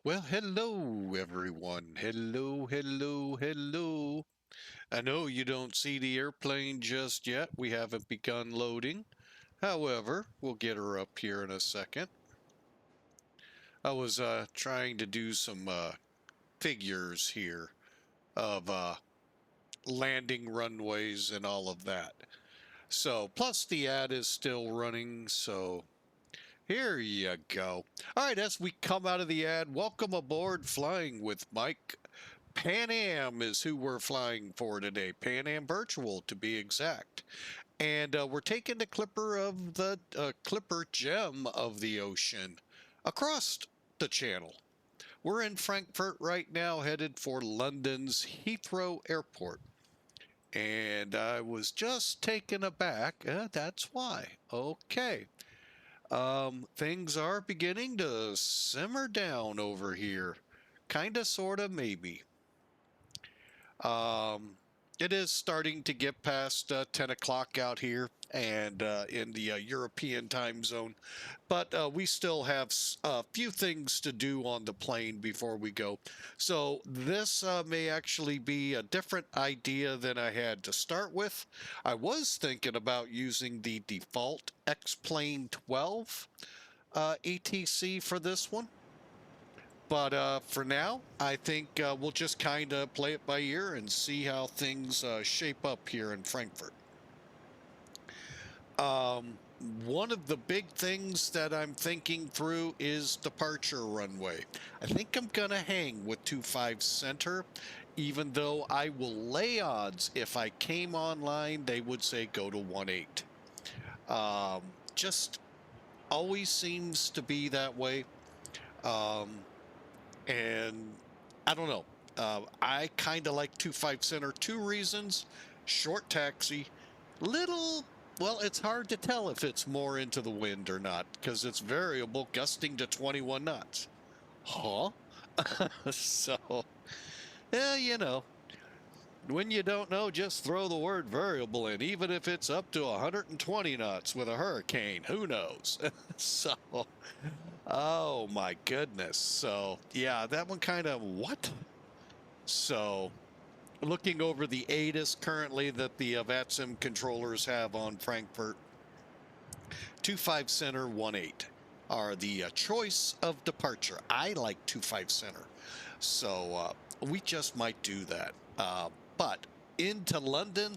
Well, hello everyone. Hello, hello, hello. I know you don't see the airplane just yet. We haven't begun loading. However, we'll get her up here in a second. I was trying to do some figures here of landing runways and all of that. So, plus the ad is still running, so here you go. All right, as we come out of the ad, welcome aboard Flying with Mike. Pan Am is who we're flying for today. Pan Am Virtual, to be exact. And we're taking the Clipper gem of the ocean across the channel. We're in Frankfurt right now, headed for London's Heathrow Airport. And I was just taken aback. That's why. Okay. Things are beginning to simmer down over here. Kinda, sorta, maybe. It is starting to get past 10 o'clock out here and in the European time zone, but we still have a few things to do on the plane before we go. So this may actually be a different idea than I had to start with. I was thinking about using the default XP12 ATC for this one. But for now, I think we'll just kind of play it by ear and see how things shape up here in Frankfurt. Um, One of the big things that I'm thinking through is departure runway. I think I'm going to hang with 25 center, even though I will lay odds if I came online, they would say go to 18. Just always seems to be that way. Um, And I don't know. I kind of like 25 center. Two reasons: short taxi, little. Well, it's hard to tell if it's more into the wind or not because it's variable, gusting to 21 knots. Huh? So, yeah, when you don't know, just throw the word variable in, even if it's up to 120 knots with a hurricane. Who knows? So, oh my goodness. So, yeah, that one kind of what? So, looking over the ATIS currently that the VATSIM controllers have on Frankfurt, 25 center, 18 are the choice of departure. I like 25 center. So, we just might do that. But into London,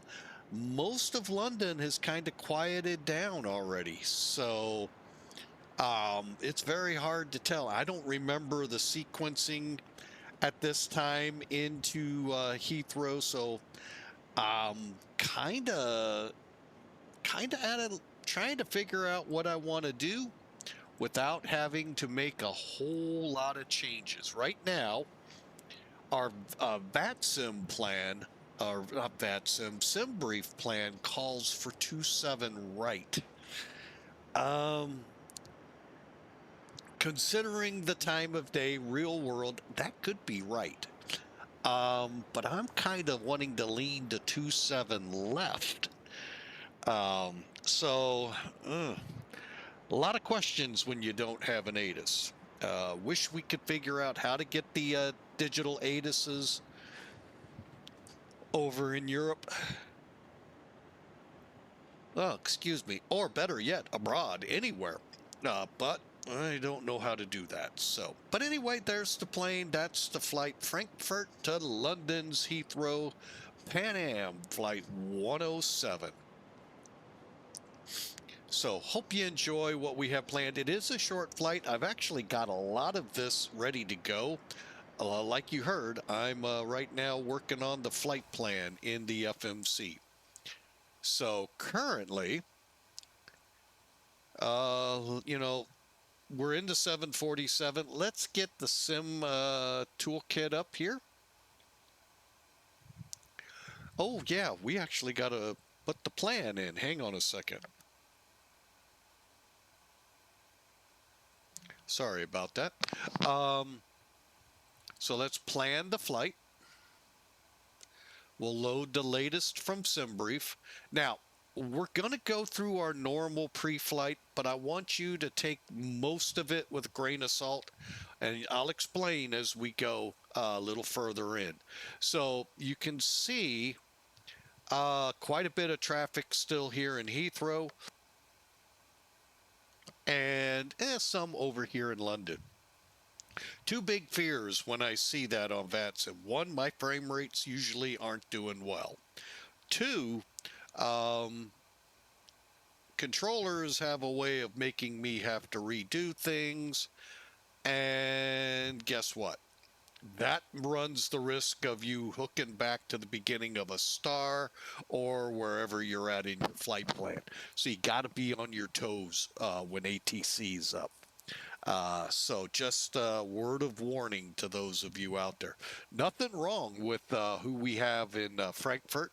most of London has kind of quieted down already. So, it's very hard to tell. I don't remember the sequencing at this time into Heathrow, so kind of trying to figure out what I want to do without having to make a whole lot of changes. Right now, our VATSIM plan, or not VATSIM, SimBrief plan calls for 27 right. Um, Considering the time of day, real world, that could be right. But I'm kind of wanting to lean to 27 left. So, a lot of questions when you don't have an ATIS. Wish we could figure out how to get the digital ATISs over in Europe. Oh, excuse me. Or better yet, abroad, anywhere. But I don't know how to do that. So, but anyway, there's the plane. That's the flight Frankfurt to London's Heathrow Pan Am Flight 107. So, hope you enjoy what we have planned. It is a short flight. I've actually got a lot of this ready to go. Like you heard, I'm right now working on the flight plan in the FMC. So, currently, we're into 747. Let's get the sim toolkit up here. Oh, yeah, we actually got to put the plan in. Hang on a second. Sorry about that. So let's plan the flight. We'll load the latest from SimBrief. Now, we're going to go through our normal pre-flight, but I want you to take most of it with a grain of salt. And I'll explain as we go a little further in. So you can see quite a bit of traffic still here in Heathrow, and some over here in London. Two big fears when I see that on VATSIM. One, my frame rates usually aren't doing well. Two, um, controllers have a way of making me have to redo things. And guess what? That runs the risk of you hooking back to the beginning of a star or wherever you're at in your flight plan. So you got to be on your toes when ATC's up. So just a word of warning to those of you out there. Nothing wrong with who we have in Frankfurt.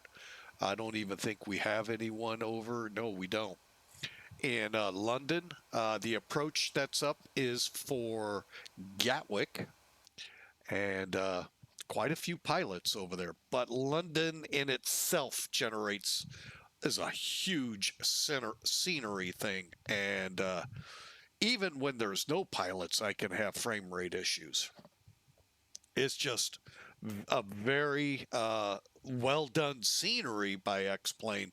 I don't even think we have anyone over. No, we don't. In London, the approach that's up is for Gatwick, and quite a few pilots over there. But London in itself generates is a huge scenery thing, and even when there's no pilots, I can have frame rate issues. It's just a very well done scenery by X-Plane.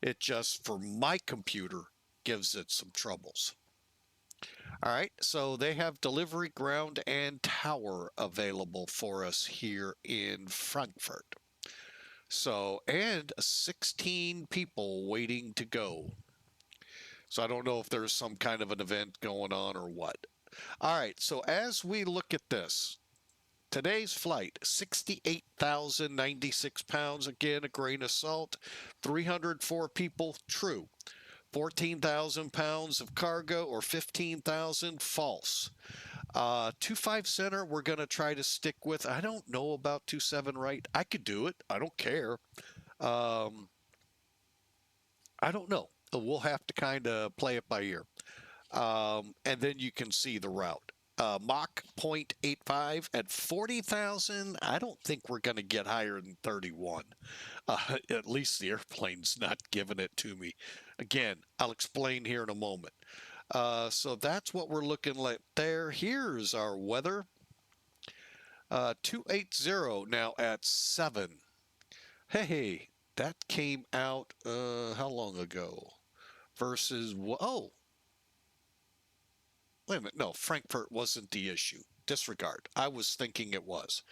It just, for my computer, gives it some troubles. All right, so they have delivery ground and tower available for us here in Frankfurt. So, and 16 people waiting to go. So I don't know if there's some kind of an event going on or what. All right, so as we look at this, today's flight, 68,096 pounds, again, a grain of salt, 304 people, true. 14,000 pounds of cargo or 15,000, false. 2.5 center, we're going to try to stick with. I don't know about 2.7 right. I could do it. I don't care. I don't know. We'll have to kind of play it by ear. And then you can see the route. Mach 0.85 at 40,000. I don't think we're going to get higher than 31. At least the airplane's not giving it to me. Again, I'll explain here in a moment. So that's what we're looking like there. Here's our weather. 280 now at 7. Hey, that came out how long ago? Versus, oh, wait a minute. No, Frankfurt wasn't the issue. Disregard. I was thinking it was.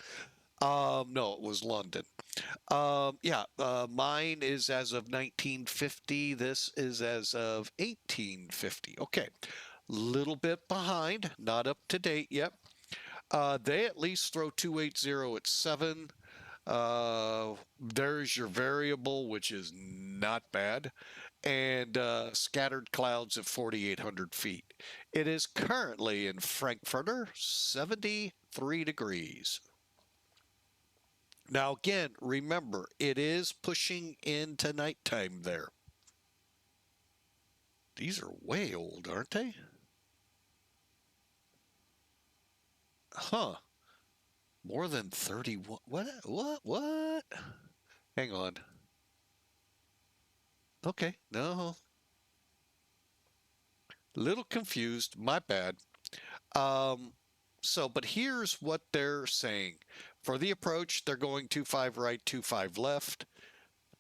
No, it was London. Yeah, mine is as of 1950. This is as of 1850. Okay, little bit behind, not up to date yet. They at least throw 280 at 7. There's your variable, which is not bad, and scattered clouds at 4,800 feet. It is currently in Frankfurter 73 degrees. Now, again, remember, it is pushing into nighttime there. These are way old, aren't they? Huh. More than 31. What? Hang on. Okay, no. Little confused. My bad. But here's what they're saying. For the approach, they're going 2.5 right, 2.5 left.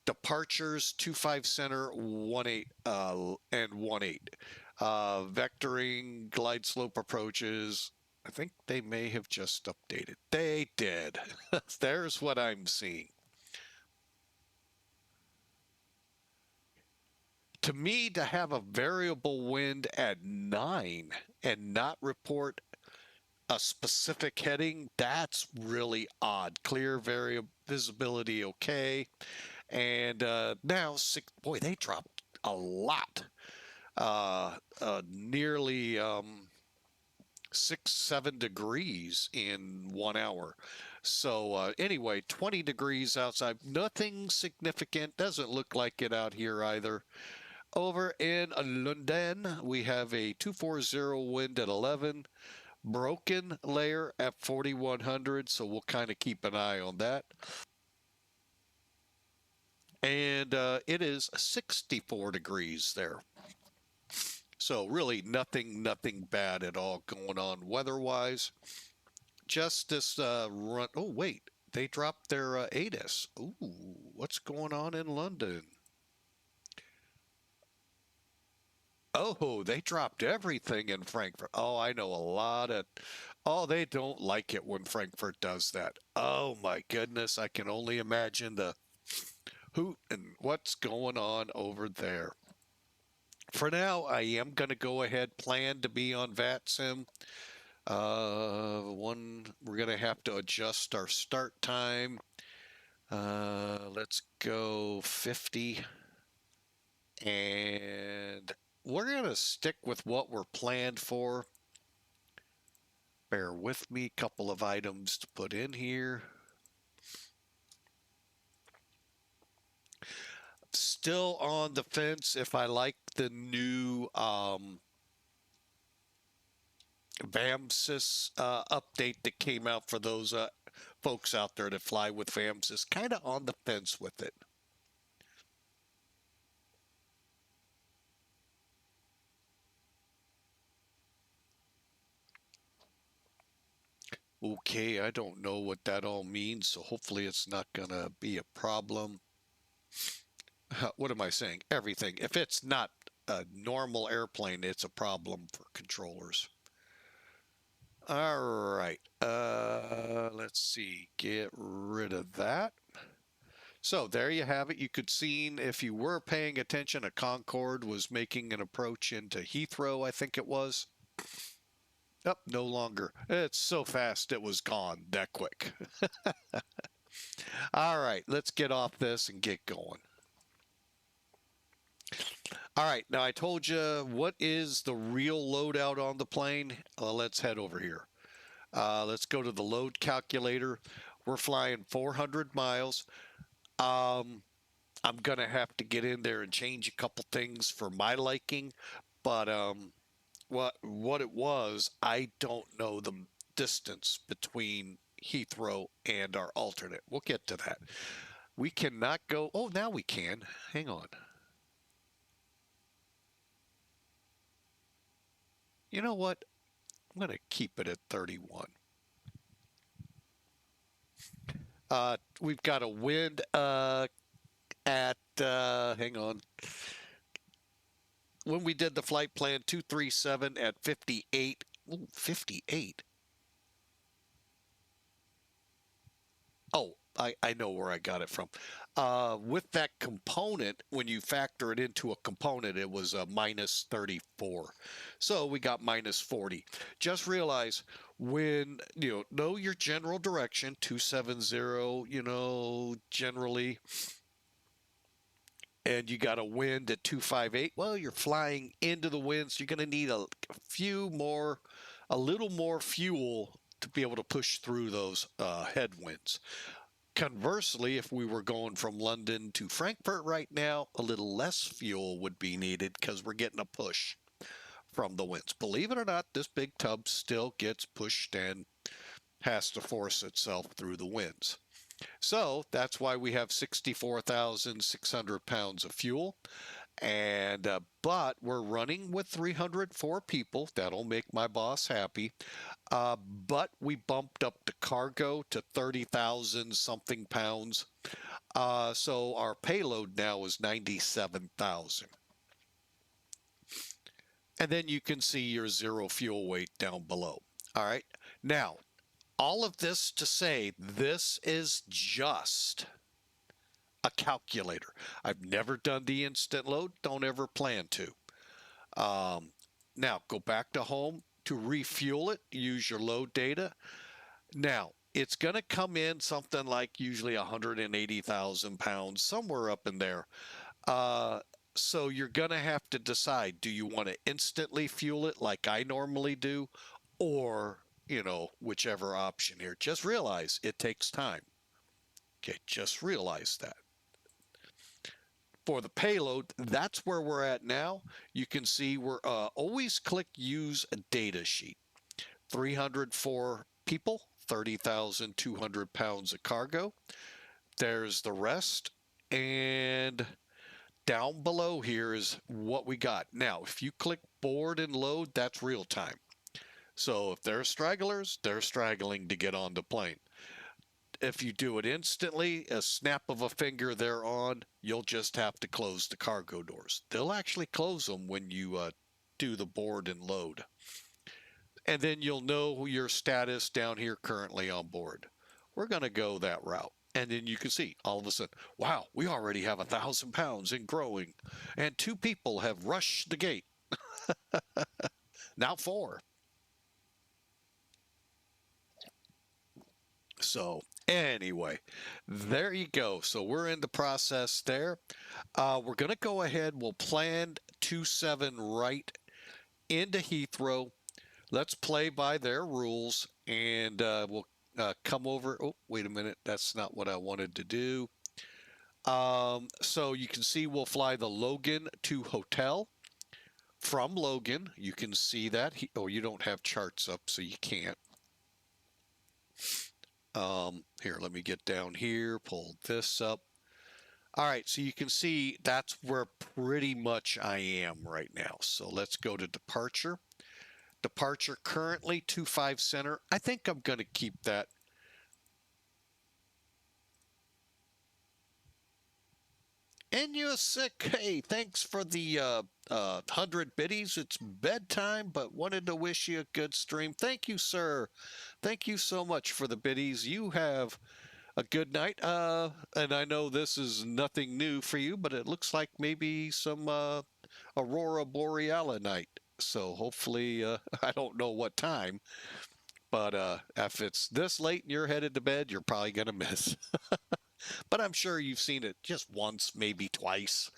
Departures, 2.5 center, 1.8 and 1.8. Vectoring, glide slope approaches. I think they may have just updated. They did. There's what I'm seeing. To me, to have a variable wind at 9 and not report a specific heading, that's really odd. Clear visibility, okay. And now, boy, they dropped a lot. Nearly 6-7 degrees in 1 hour. So anyway, 20 degrees outside. Nothing significant. Doesn't look like it out here either. Over in London, we have a 240 wind at 11. Broken layer at 4,100, so we'll kind of keep an eye on that. And it is 64 degrees there. So really nothing bad at all going on weather-wise. Just this run. Oh, wait. They dropped their ATIS. Ooh, what's going on in London? Oh, they dropped everything in Frankfurt. Oh, I know a lot of. Oh, they don't like it when Frankfurt does that. Oh my goodness, I can only imagine the hoot and what's going on over there. For now, I am going to go ahead plan to be on VATSIM. We're going to have to adjust our start time. Let's go 50. And we're going to stick with what we're planned for. Bear with me, couple of items to put in here. Still on the fence if I like the new VAMSys update that came out for those folks out there that fly with VAMSys. Kind of on the fence with it. Okay, I don't know what that all means, so hopefully it's not going to be a problem. What am I saying? Everything. If it's not a normal airplane, it's a problem for controllers. All right. Let's see. Get rid of that. So there you have it. You could see, if you were paying attention, a Concorde was making an approach into Heathrow, I think it was. Oh, no longer. It's so fast it was gone that quick. All right, let's get off this and get going. All right, now I told you what is the real loadout on the plane. Let's head over here. Let's go to the load calculator. We're flying 400 miles. I'm going to have to get in there and change a couple things for my liking, but what it was, I don't know the distance between Heathrow and our alternate. We'll get to that. We cannot go. Oh, now we can. Hang on. You know what? I'm going to keep it at 31. We've got a wind at, hang on. When we did the flight plan 237 at 58. Ooh, 58. Oh, I know where I got it from. With that component, when you factor it into a component, it was a minus 34. So we got minus 40. Just realize when, know your general direction, 270, generally, and you got a wind at 258, well, you're flying into the wind, so you're going to need a little more fuel to be able to push through those headwinds. Conversely, if we were going from London to Frankfurt right now, a little less fuel would be needed because we're getting a push from the winds. Believe it or not, this big tub still gets pushed and has to force itself through the winds. So that's why we have 64,600 pounds of fuel. And but we're running with 304 people. That'll make my boss happy. But we bumped up the cargo to 30,000 something pounds. So our payload now is 97,000. And then you can see your zero fuel weight down below. All right. Now, all of this to say, this is just a calculator. I've never done the instant load. Don't ever plan to. Now, go back to home to refuel it. Use your load data. Now, it's going to come in something like usually 180,000 pounds, somewhere up in there. So you're going to have to decide, do you want to instantly fuel it like I normally do, or, whichever option here. Just realize it takes time. Okay, just realize that. For the payload, that's where we're at now. You can see we're always click use a data sheet. 304 people, 30,200 pounds of cargo. There's the rest. And down below here is what we got. Now, if you click board and load, that's real time. So if they're stragglers, they're straggling to get on the plane. If you do it instantly, a snap of a finger they're on, you'll just have to close the cargo doors. They'll actually close them when you do the board and load. And then you'll know your status down here currently on board. We're going to go that route. And then you can see all of a sudden, wow, we already have 1,000 pounds and growing. And 2 people have rushed the gate. Now 4. So anyway, there you go. So we're in the process there. We're going to go ahead. We'll plan 27 right into Heathrow. Let's play by their rules, and we'll come over. Oh, wait a minute. That's not what I wanted to do. So you can see we'll fly the Logan to hotel. From Logan, you can see that. Oh, you don't have charts up, so you can't. Here, let me get down here, pull this up. All right, so you can see that's where pretty much I am right now. So let's go to departure. Departure currently 25 center. I think I'm going to keep that. And you're sick. Hey, thanks for the 100 biddies. It's bedtime, but wanted to wish you a good stream. Thank you, sir. Thank you so much for the biddies. You have a good night. And I know this is nothing new for you, but it looks like maybe some Aurora Borealis night. So hopefully, I don't know what time, but if it's this late and you're headed to bed, you're probably going to miss. But I'm sure you've seen it just once, maybe twice.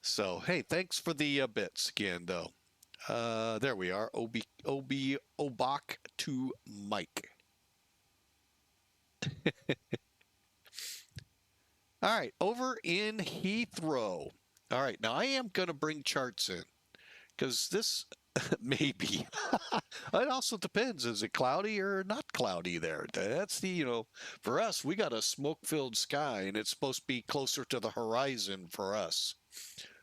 So, hey, thanks for the bits again, though. There we are. OBOKA to Mike. All right, over in Heathrow. All right, now I am going to bring charts in because this maybe. It also depends. Is it cloudy or not cloudy there? That's the, for us, we got a smoke-filled sky and it's supposed to be closer to the horizon for us.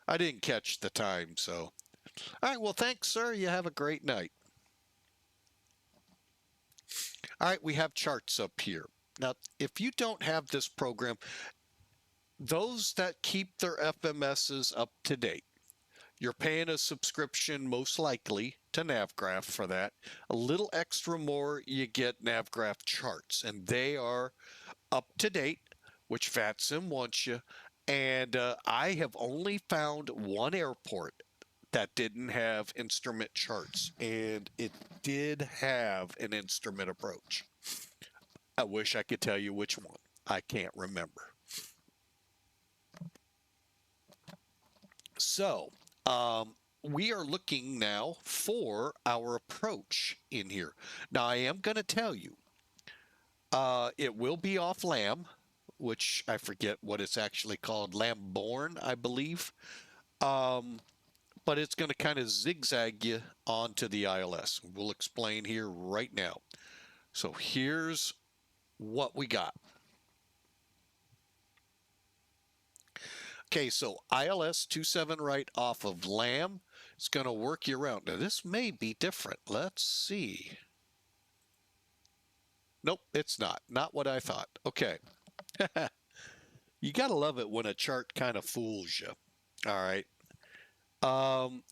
I didn't catch the time, so. All right, well, thanks, sir. You have a great night. All right, we have charts up here. Now, if you don't have this program, those that keep their FMSs up to date, you're paying a subscription most likely to Navgraph for that. A little extra more, you get Navgraph charts, and they are up to date, which FATSIM wants you. And I have only found one airport that didn't have instrument charts, and it did have an instrument approach. I wish I could tell you which one. I can't remember. So, we are looking now for our approach in here. Now, I am going to tell you, it will be off LAM, which I forget what it's actually called, Lamborn, I believe. But it's going to kind of zigzag you onto the ILS. We'll explain here right now. So here's what we got. Okay, so ILS 27 right off of LAM. It's going to work you around. Now, this may be different. Let's see. Nope, it's not. Not what I thought. Okay. You got to love it when a chart kind of fools you. All right.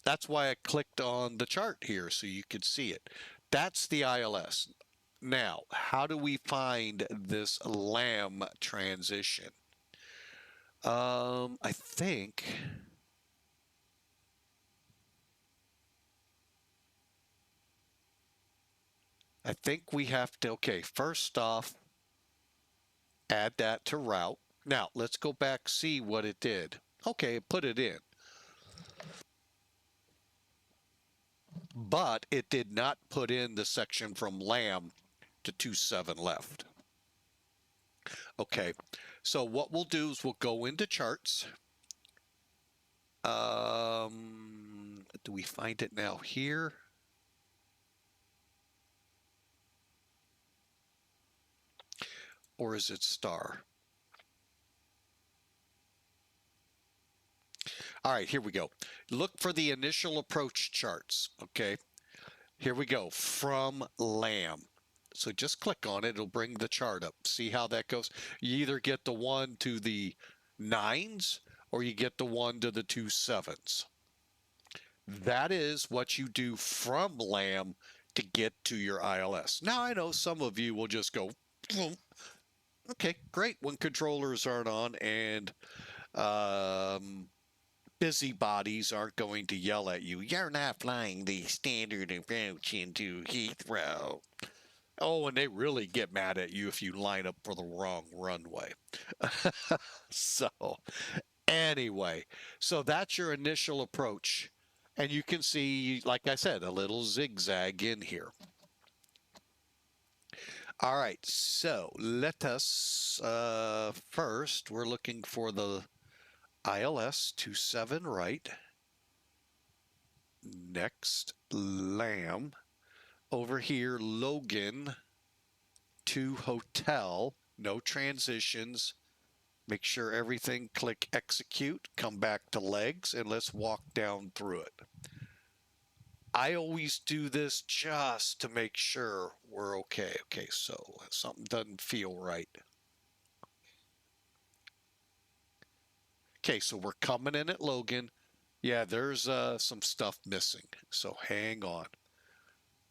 That's why I clicked on the chart here so you could see it. That's the ILS. Now, how do we find this LAM transition? I think we have to, okay, first off, add that to route. Now, let's go back, see what it did. Okay, put it in. But it did not put in the section from LAM to 27 left. Okay, so what we'll do is we'll go into charts. Do we find it now here? Or is it star? All right, here we go. Look for the initial approach charts, okay? Here we go, from LAM. So just click on it, it'll bring the chart up. See how that goes? You either get the 1 to the 9s or you get the 1 to the 2 7s. That is what you do from LAM to get to your ILS. Now, I know some of you will just go, okay, great, when controllers aren't on and busybodies aren't going to yell at you. You're not flying the standard approach into Heathrow. Oh, and they really get mad at you if you line up for the wrong runway. So, anyway, so that's your initial approach. And you can see, like I said, a little zigzag in here. All right, so let us, first, we're looking for the ILS 27 right. Next, LAM. Over here, Logan to hotel. No transitions. Make sure everything, click execute, come back to legs, and let's walk down through it. I always do this just to make sure we're okay. Okay, so something doesn't feel right. Okay, so we're coming in at Logan. Yeah, there's some stuff missing, so hang on.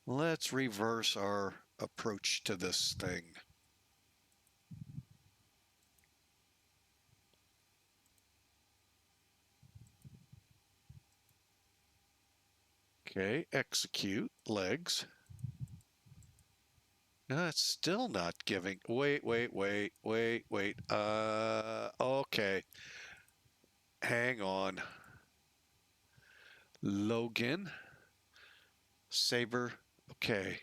Let's reverse our approach to this thing. Okay, execute, legs. No, it's still not giving. Wait. Okay. Hang on. Logan. Saber. Okay.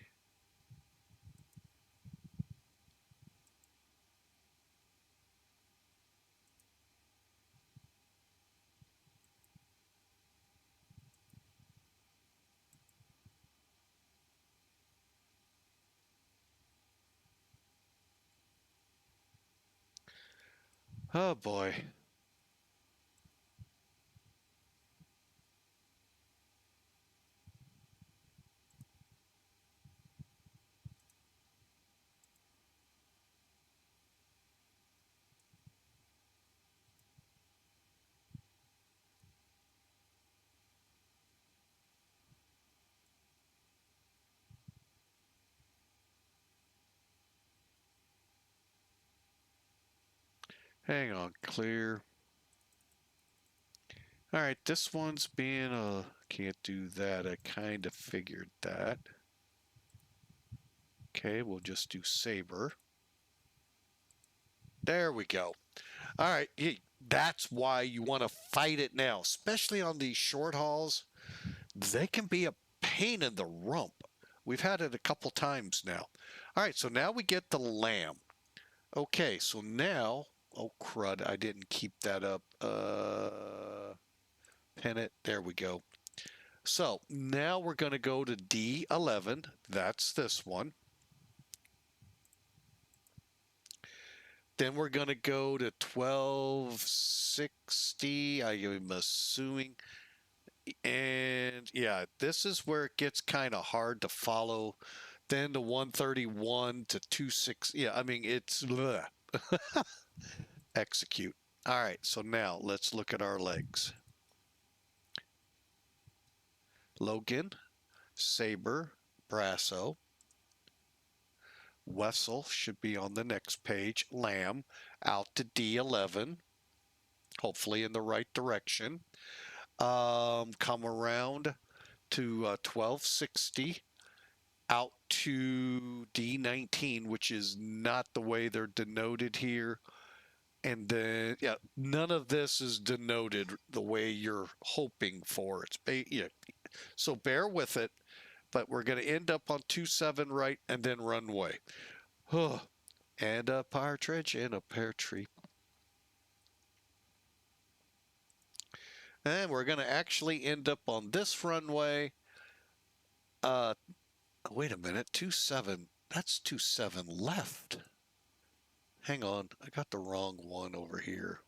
Oh boy. Hang on, clear. All right, this one's being can't do that. I kind of figured that. Okay, we'll just do Saber. There we go. All right, that's why you want to fight it now, especially on these short hauls. They can be a pain in the rump. We've had it a couple times now. All right, so now we get the LAM. Okay, so now, oh crud, I didn't keep that up. Pin it, there we go. So now we're going to go to D11. That's this one. Then we're going to go to 1260. I am assuming. And yeah, this is where it gets kind of hard to follow. Then the 131 to 26. Yeah, I mean, it's execute. All right, so now let's look at our legs. Logan, Saber, Brasso. Wessel should be on the next page. LAM out to D11, hopefully in the right direction. Come around to 1260, out to D19, which is not the way they're denoted here. And then, yeah, none of this is denoted the way you're hoping for. Yeah. So bear with it, but we're going to end up on 27 right and then runway. And a partridge in a pear tree. And we're going to actually end up on this runway. Wait a minute, 27. That's 27 left. Hang on, I got the wrong one over here.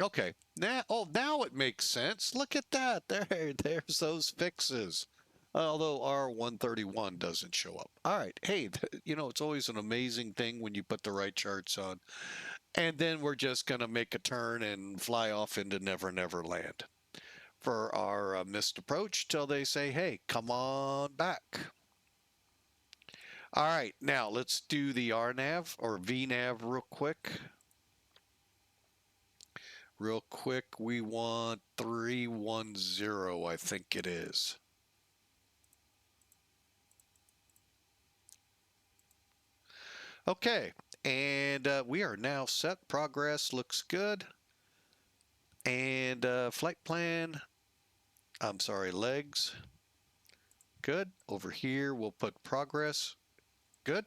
Okay. Now it makes sense. Look at that. There's those fixes. Although R131 doesn't show up. All right. Hey, it's always an amazing thing when you put the right charts on. And then we're just going to make a turn and fly off into Never Never Land for our missed approach till they say, hey, come on back. All right. Now let's do the RNAV or VNAV real quick. Real quick, we want 310, I think it is. Okay, and we are now set. Progress looks good. And flight plan, I'm sorry, legs. Good. Over here, we'll put progress. Good.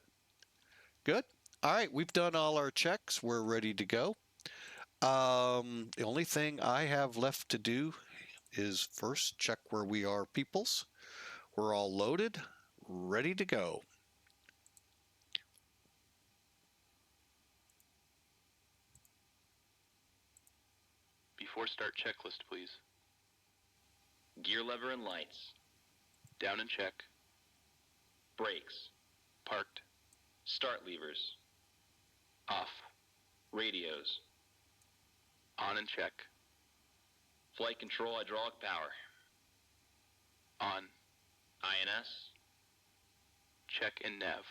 Good. All right, we've done all our checks. We're ready to go. The only thing I have left to do is first check where we are, peoples. We're all loaded, ready to go. Before start checklist, please. Gear lever and lights. Down and check. Brakes. Parked. Start levers. Off. Radios. On and check. Flight control hydraulic power. On. INS. Check and nav.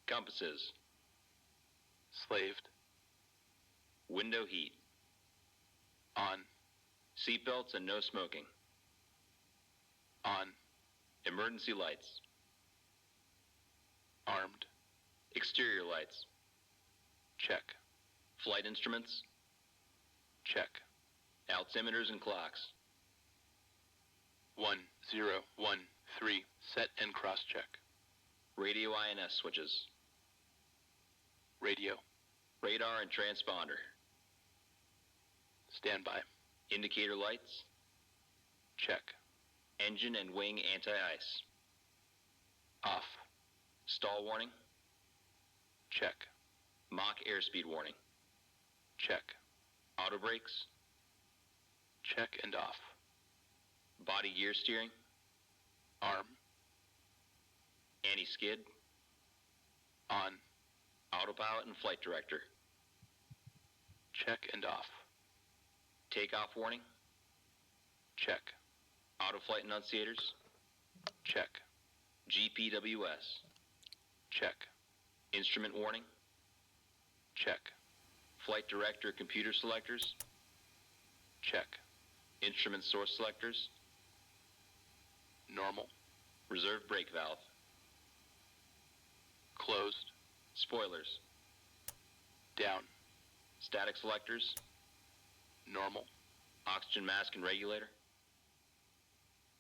Compasses. Slaved. Window heat. On. Seatbelts and no smoking. On. Emergency lights. Armed. Exterior lights. Check. Flight instruments. Check. Altimeters and clocks. 1013. Set and cross check. Radio INS switches. Radio. Radar and transponder. Standby. Indicator lights. Check. Engine and wing anti-ice. Off. Stall warning. Check. Mach airspeed warning. Check. Auto brakes. Check and off. Body gear steering. Arm. Anti-skid. On. Autopilot and flight director. Check and off. Takeoff warning. Check. Auto flight enunciators. Check. GPWS. Check. Instrument warning. Check. Flight director computer selectors. Check. Instrument source selectors. Normal. Reserve brake valve. Closed. Spoilers. Down. Static selectors. Normal. Oxygen mask and regulator.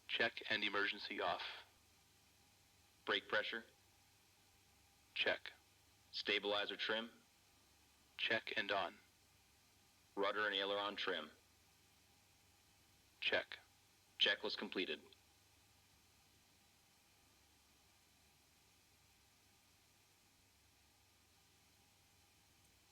Check and emergency off. Brake pressure. Check. Stabilizer trim. Check and on. Rudder and aileron trim. Check. Checklist completed.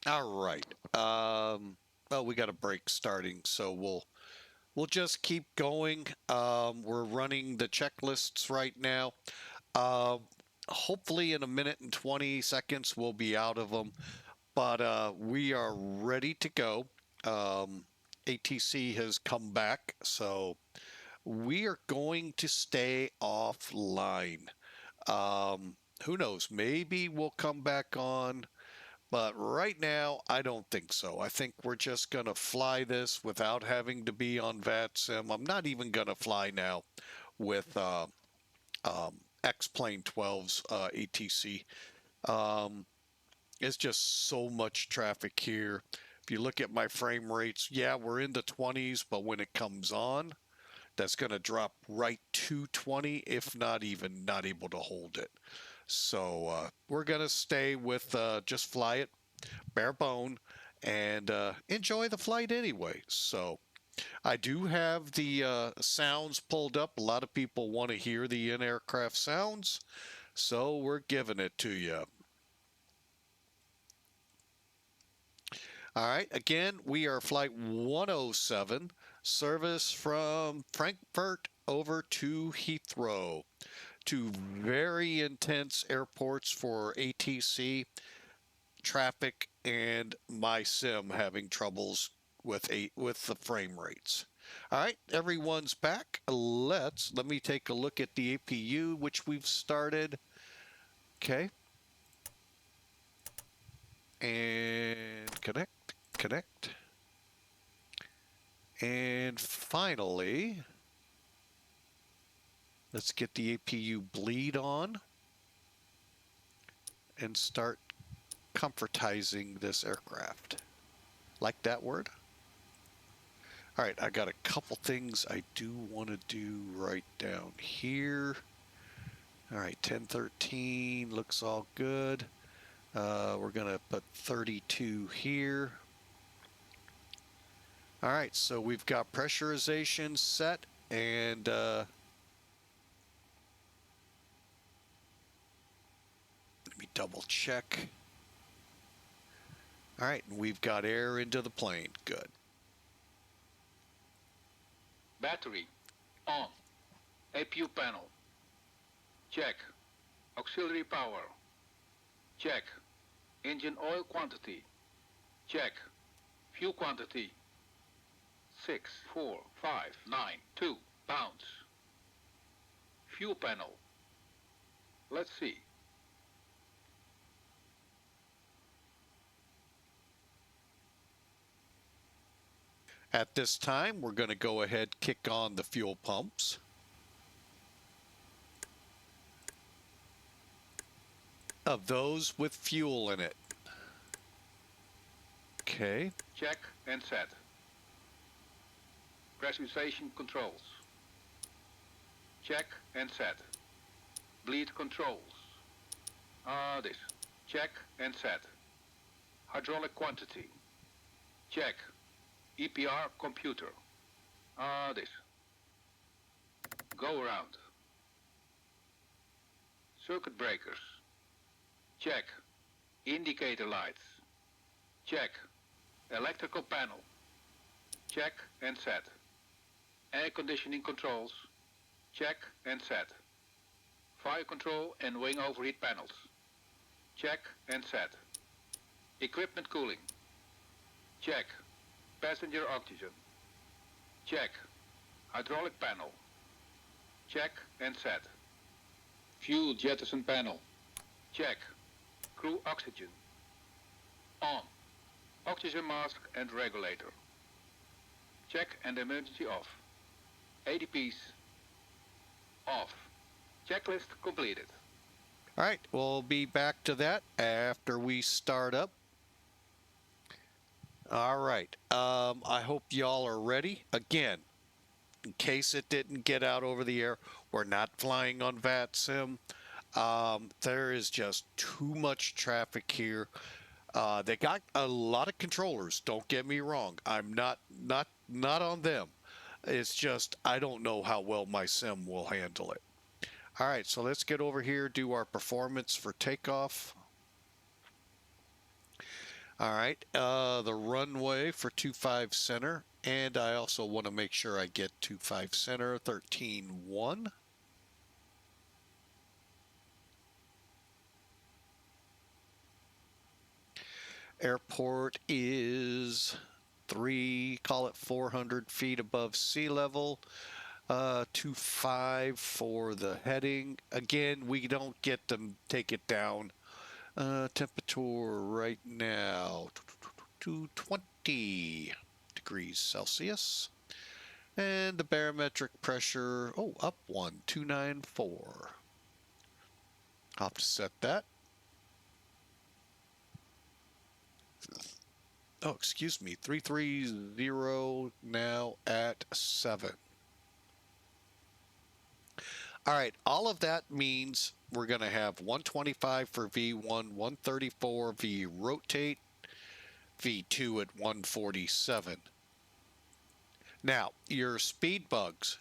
All right. Well, we got a break starting, so we'll just keep going. We're running the checklists right now. Hopefully in a minute and 20 seconds we'll be out of them, but we are ready to go. ATC has come back, so we are going to stay offline. Who knows? Maybe we'll come back on. But right now, I don't think so. I think we're just going to fly this without having to be on VATSIM. I'm not even going to fly now with XP12's ATC. It's just so much traffic here. If you look at my frame rates, yeah, we're in the 20s, but when it comes on, that's going to drop right to 20, if not even not able to hold it. So we're going to stay with just fly it bare bone and enjoy the flight anyway. So I do have the sounds pulled up. A lot of people want to hear the in-aircraft sounds, so we're giving it to you. All right, again, we are flight 107, service from Frankfurt over to Heathrow. Two very intense airports for ATC traffic and my sim having troubles with the frame rates. All right, everyone's back. Let me take a look at the APU, which we've started. Okay. And connect. And finally, let's get the APU bleed on and start comfortizing this aircraft. Like that word? All right, I got a couple things I do want to do right down here. All right, 1013 looks all good. We're going to put 32 here. All right, so we've got pressurization set, and let me double check. All right, we've got air into the plane. Good. Battery on. APU panel. Check. Auxiliary power. Check. Engine oil quantity. Check. Fuel quantity. 6,4,5,9,2 pounds. Fuel panel. Let's see. At this time, we're going to go ahead, kick on the fuel pumps. Of those with fuel in it. Okay. Check and set. Pressurization controls. Check and set. Bleed controls. This. Check and set. Hydraulic quantity. Check. EPR computer. This. Go around. Circuit breakers. Check. Indicator lights. Check. Electrical panel. Check and set. Air conditioning controls. Check and set. Fire control and wing overheat panels. Check and set. Equipment cooling. Check. Passenger oxygen. Check. Hydraulic panel. Check and set. Fuel jettison panel. Check. Crew oxygen. On. Oxygen mask and regulator. Check and emergency off. ADPs off. Checklist completed. All right, we'll be back to that after we start up. All right, I hope y'all are ready. Again, in case it didn't get out over the air, we're not flying on VATSIM. There is just too much traffic here. They got a lot of controllers. Don't get me wrong. I'm not on them. It's just I don't know how well my sim will handle it. All right, so let's get over here, do our performance for takeoff. All right, the runway for 25 center, and I also want to make sure I get 25 center, 13.1. Airport is call it 400 feet above sea level. 25 for the heading. Again, we don't get to take it down. Temperature right now, 220 degrees Celsius. And the barometric pressure, up 1, 294. I'll have to set that. Oh, excuse me, 330 now at 7. All right, all of that means we're going to have 125 for V1, 134 V rotate, V2 at 147. Now, your speed bugs,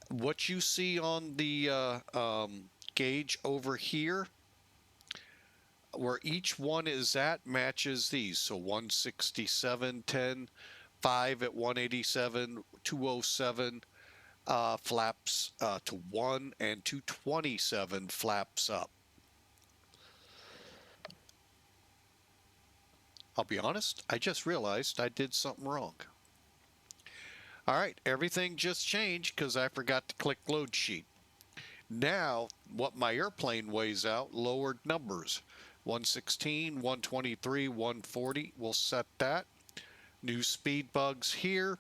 what you see on the gauge over here, where each one is at matches these. So 167, 10, 5 at 187, 207 flaps to 1, and 227 flaps up. I'll be honest, I just realized I did something wrong. All right, everything just changed because I forgot to click load sheet. Now, what my airplane weighs out, lowered numbers. 116, 123, 140, we'll set that. New speed bugs here.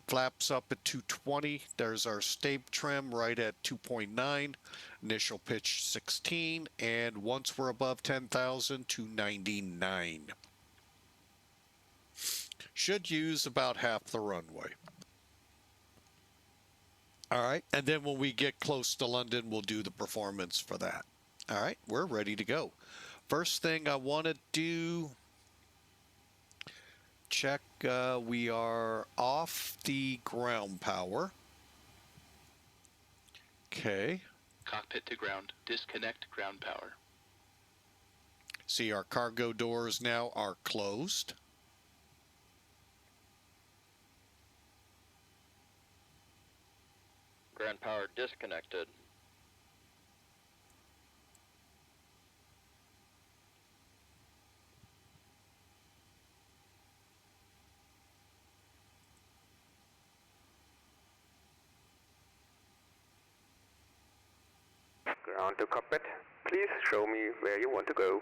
Flaps up at 220. There's our stab trim right at 2.9. Initial pitch 16. And once we're above 10,000, 299. Should use about half the runway. All right, and then when we get close to London, we'll do the performance for that. All right, we're ready to go. First thing I want to do, check we are off the ground power. Okay. Cockpit to ground. Disconnect ground power. See, our cargo doors now are closed. Ground power disconnected. Ground to cockpit. Please show me where you want to go.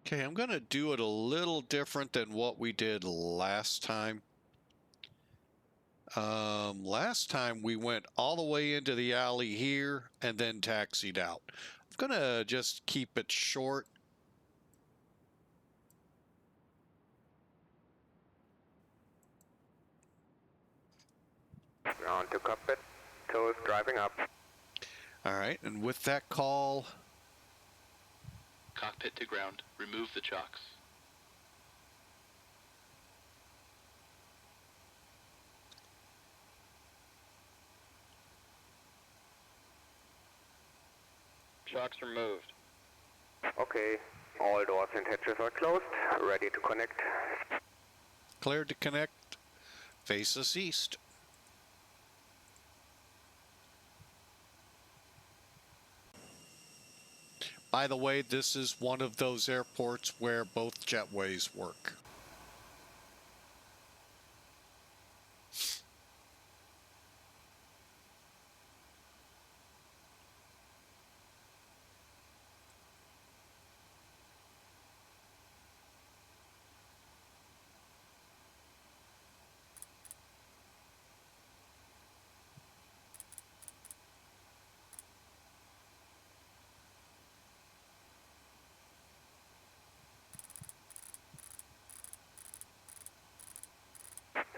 Okay, I'm going to do it a little different than what we did last time. Last time we went all the way into the alley here and then taxied out. I'm going to just keep it short. Ground to cockpit. Toes driving up. All right, and with that call, Cockpit to ground. Remove the chocks. Chocks removed. Okay. All doors and hatches are closed. Ready to connect. cleared to connect. Face us east. By the way, this is one of those airports where both jetways work.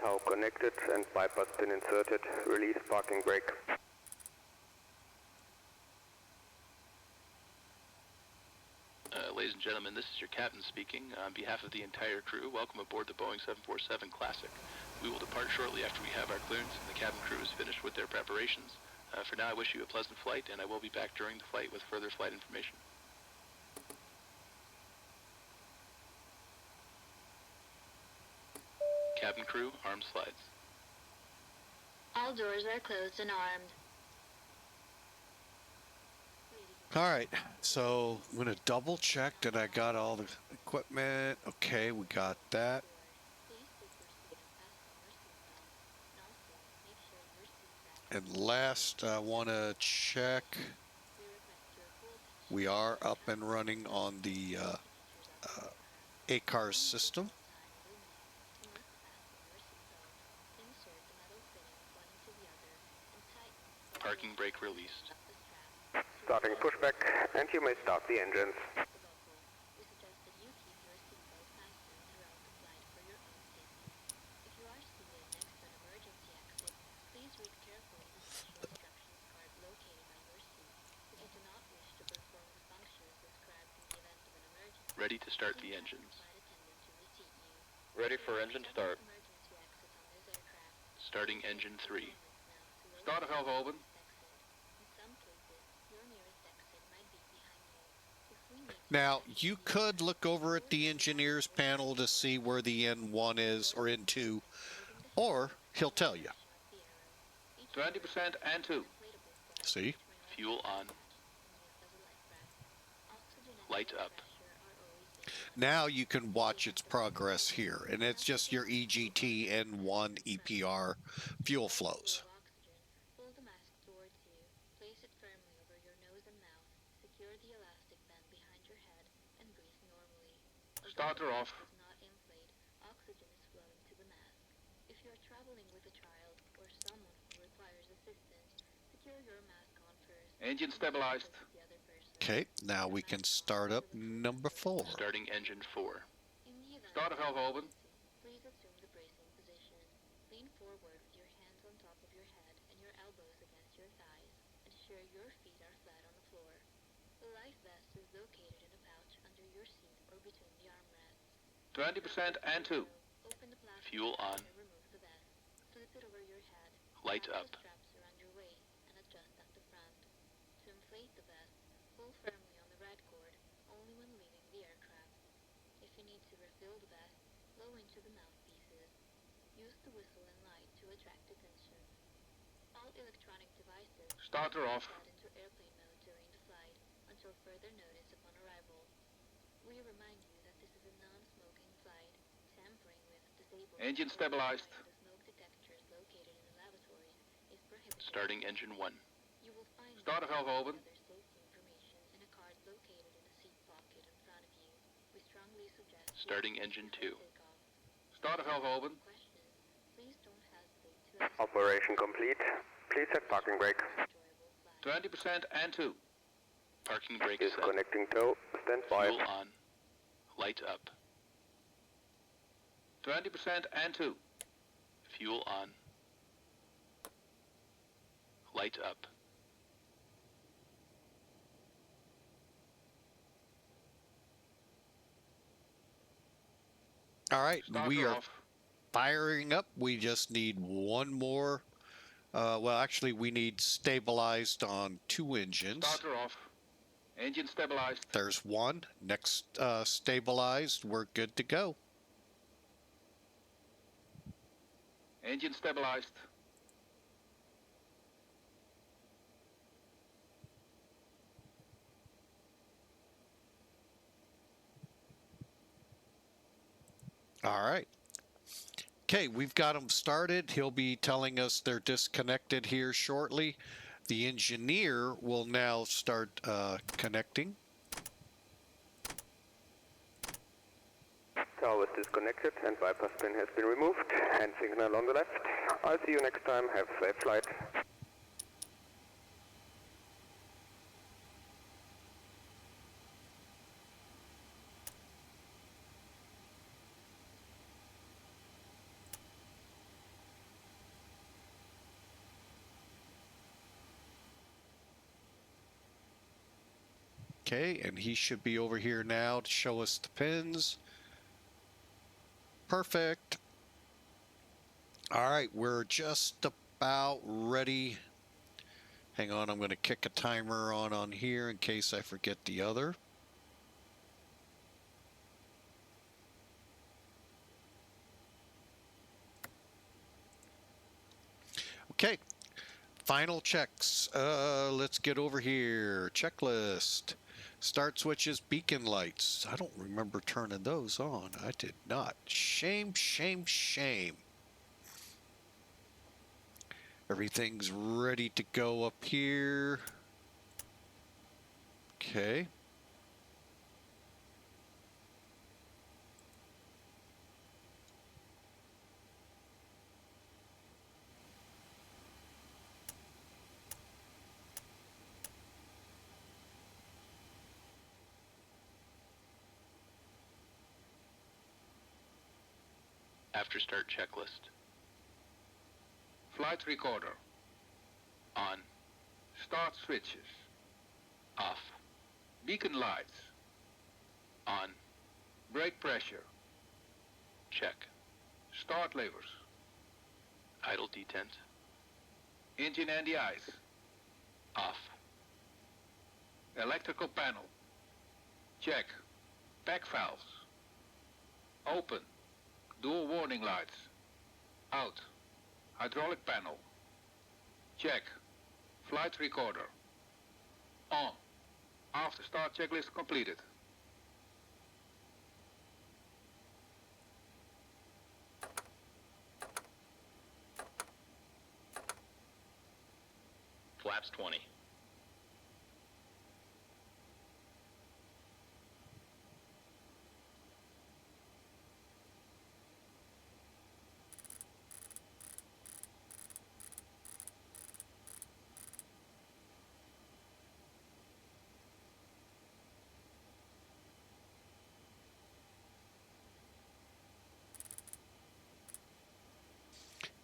Tow connected and bypass pin inserted. Release parking brake. Ladies and gentlemen, this is your captain speaking. On behalf of the entire crew, welcome aboard the Boeing 747 Classic. We will depart shortly after we have our clearance and the cabin crew is finished with their preparations. For now, I wish you a pleasant flight, and I will be back during the flight with further flight information. Cabin crew, arm slides. All doors are closed and armed. All right, so I'm going to double check that I got all the equipment. Okay, we got that. And last, I want to check. We are up and running on the ACARS system. Parking brake released. Starting pushback, and you may start the engines. Ready to start the engines. Ready for engine start. Starting engine 3. Starter valve open. Now, you could look over at the engineer's panel to see where the N1 is, or N2, or he'll tell you. 20% N2. See? Fuel on. Light up. Now you can watch its progress here, and it's just your EGT N1 EPR fuel flows. Pull the mask towards you. Place it firmly over your nose and mouth. Secure the elastic band behind your head and breathe normally. Starter off. Does not inflate. Oxygen is flowing to the mask. If you are traveling with a child or someone who requires assistance, secure your mask on first. Engine stabilized. The other person. Okay, now we can start up number 4. Starting engine 4. In the event Starter valve open. please assume the bracing position. Lean forward with your hands on top of your head and your elbows against your thighs. Ensure your feet are flat on the floor. The life vest is located in a pouch under your seat or between the armrests. 20% N2. Open the plastic Fuel bag on. and remove the vest. Slip it over your head. Light Wrap up. the straps around your waist and adjust at the front. To inflate the vest, pull firmly on the red cord only when leaving the aircraft. If you need to refill the vest, blow into the mouthpieces. Use the whistle and light to attract attention. All electronic devices Starter off. set into airplane mode during the flight until further notice upon arrival. We remind you that this is a non-smoking flight. Tampering with, disabled, Engine or stabilized. modifying the smoke detectors located in the lavatories is prohibited. Starting engine 1. You will find Starter valve open. other safety information in a card located in a seat pocket in front of you. We strongly suggest you Starting use engine before 2. takeoff. Starter valve open. Questions, please don't hesitate to ask. Operation complete. Please set parking brake. Enjoyable flight. 20% N2. Parking brake set. Disconnecting tow. Stand by. Fuel on. Light up. 20% N2. Fuel on. Light up. All right, Starter we are off. firing up. We just need one more. Well, actually, we need stabilized on 2 engines. Starter off. Engine stabilized. There's one. Next stabilized. We're good to go. Engine stabilized. All right. Okay, we've got them started. He'll be telling us they're disconnected here shortly. The engineer will now start connecting. Tower is disconnected and bypass pin has been removed. Hand signal on the left. I'll see you next time. Have a safe flight. Okay, and he should be over here now to show us the pins. Perfect. All right, we're just about ready. Hang on, I'm going to kick a timer on here in case I forget the other. Okay, final checks. Let's get over here. Checklist. Start switches, beacon lights. I don't remember turning those on. I did not. Shame, shame, shame. Everything's ready to go up here. Okay. After start checklist. Flight recorder. On. Start switches. Off. Beacon lights. On. Brake pressure. Check. Start levers. Idle detent. Engine NDIs. Off. Electrical panel. Check. Pack valves. Open. Dual warning lights. Out. Hydraulic panel. Check. Flight recorder. On. After start checklist completed. Flaps 20.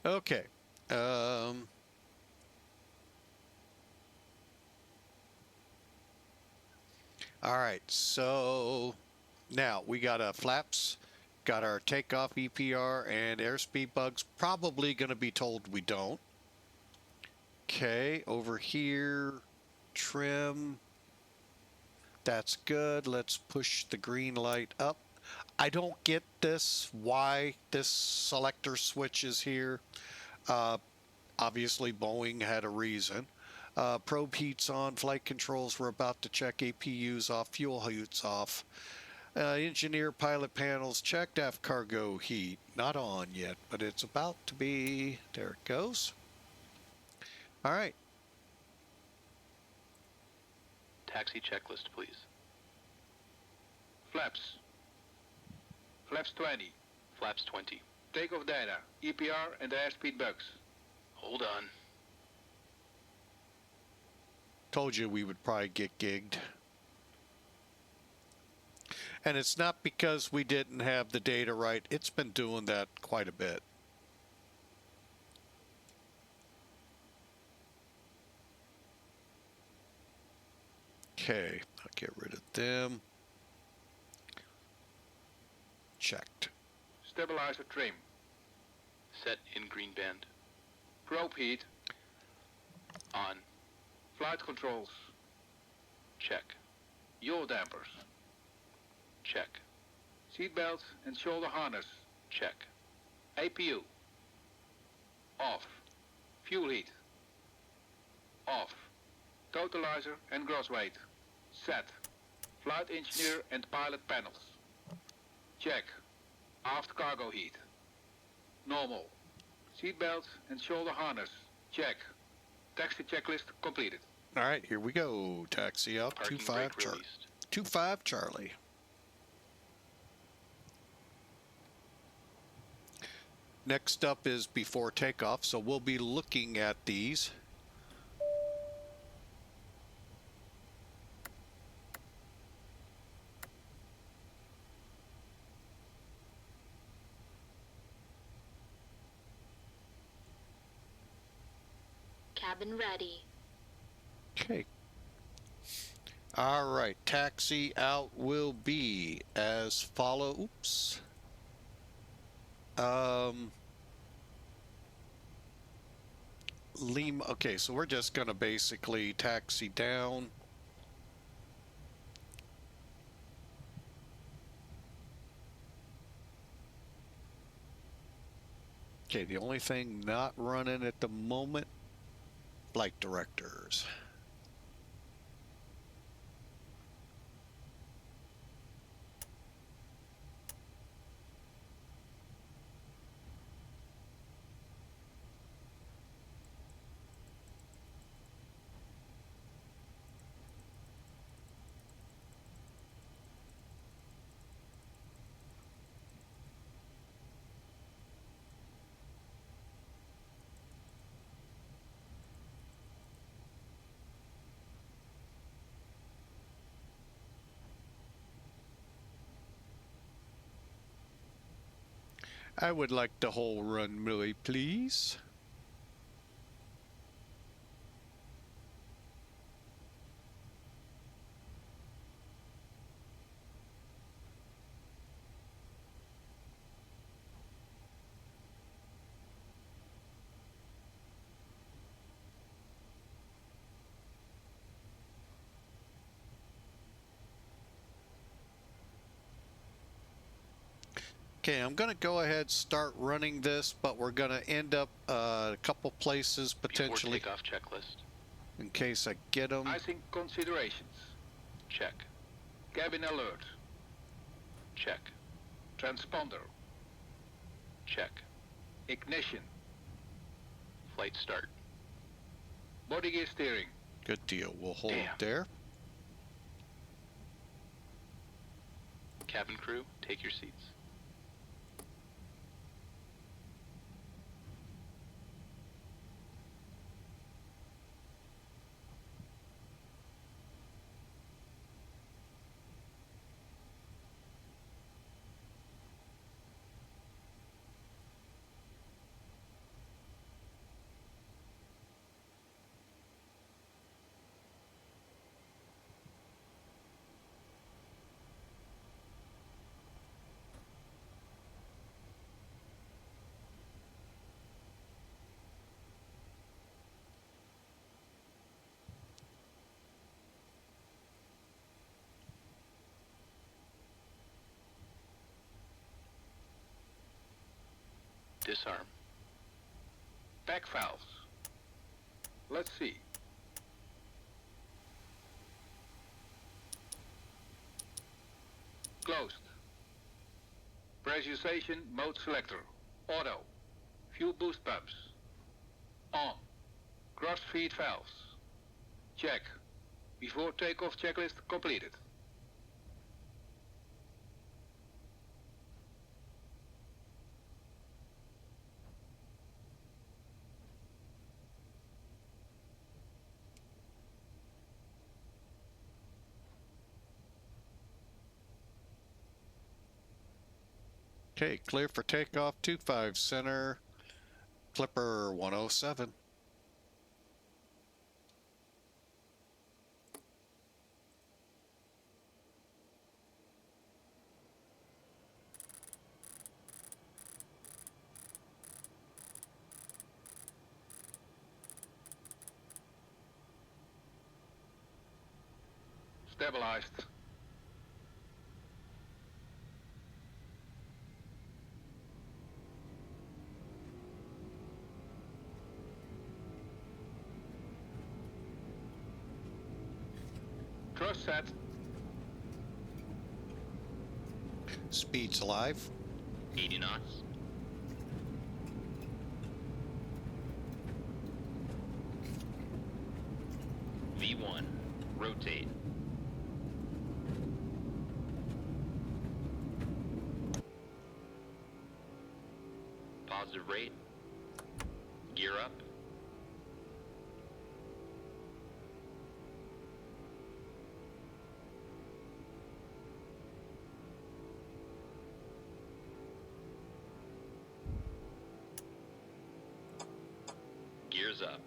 Okay. All right. So now we got flaps, got our takeoff EPR and airspeed bugs. Probably going to be told we don't. Okay. Over here, trim. That's good. Let's push the green light up. I don't get this, why this selector switch is here. Obviously, Boeing had a reason. Probe heats on, flight controls. We're about to check APUs off, fuel heats off. Engineer pilot panels checked, aft cargo heat. Not on yet, but it's about to be. There it goes. All right. Taxi checklist, please. Flaps. Flaps 20. Flaps 20. Takeoff data. EPR and airspeed bugs. Hold on. Told you we would probably get gigged. And it's not because we didn't have the data right. It's been doing that quite a bit. Okay, I'll get rid of them. Checked. Stabilizer trim. Set in green band. Probe heat. On. Flight controls. Check. Yaw dampers. Check. Seatbelt and shoulder harness. Check. APU. Off. Fuel heat. Off. Totalizer and gross weight. Set. Flight engineer and pilot panels. Check. Aft cargo heat. Normal. Seatbelt and shoulder harness. Check. Taxi checklist completed. All right, here we go. Taxi up. Parking 25 brake Charlie. released. 25 Charlie. Next up is before takeoff, so we'll be looking at these. Cabin ready. Okay. All right, taxi out will be as follow. Oops. Lima. Okay, so we're just gonna basically taxi down. Okay, the only thing not running at the moment, flight directors. I would like the whole runway, please. Okay, I'm going to go ahead start running this, but we're going to end up a couple places potentially Before takeoff checklist. in case I get them. Icing considerations. Check. Cabin alert. Check. Transponder. Check. Ignition. Flight start. Body gear steering. Good deal. We'll hold Damn. there. Cabin crew, take your seats. Disarm. Pack valves. Let's see. Closed. Pressurization mode selector. Auto. Fuel boost pumps. On. Cross feed valves. Check. Before takeoff checklist completed. Okay, clear for takeoff. 25 center. Clipper 107. Stabilized. Cross set. Speed's live. 80 knots. V1, rotate. Positive rate. Gear up. Gears up.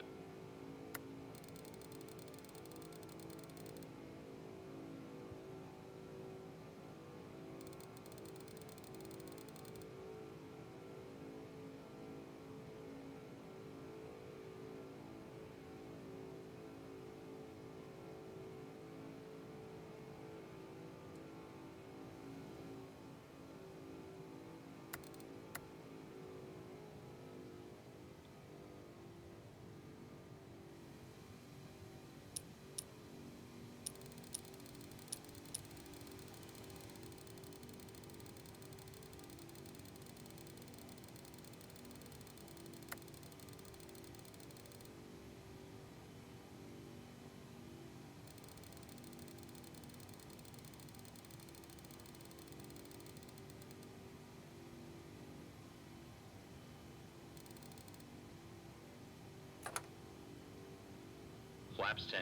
Flaps 10.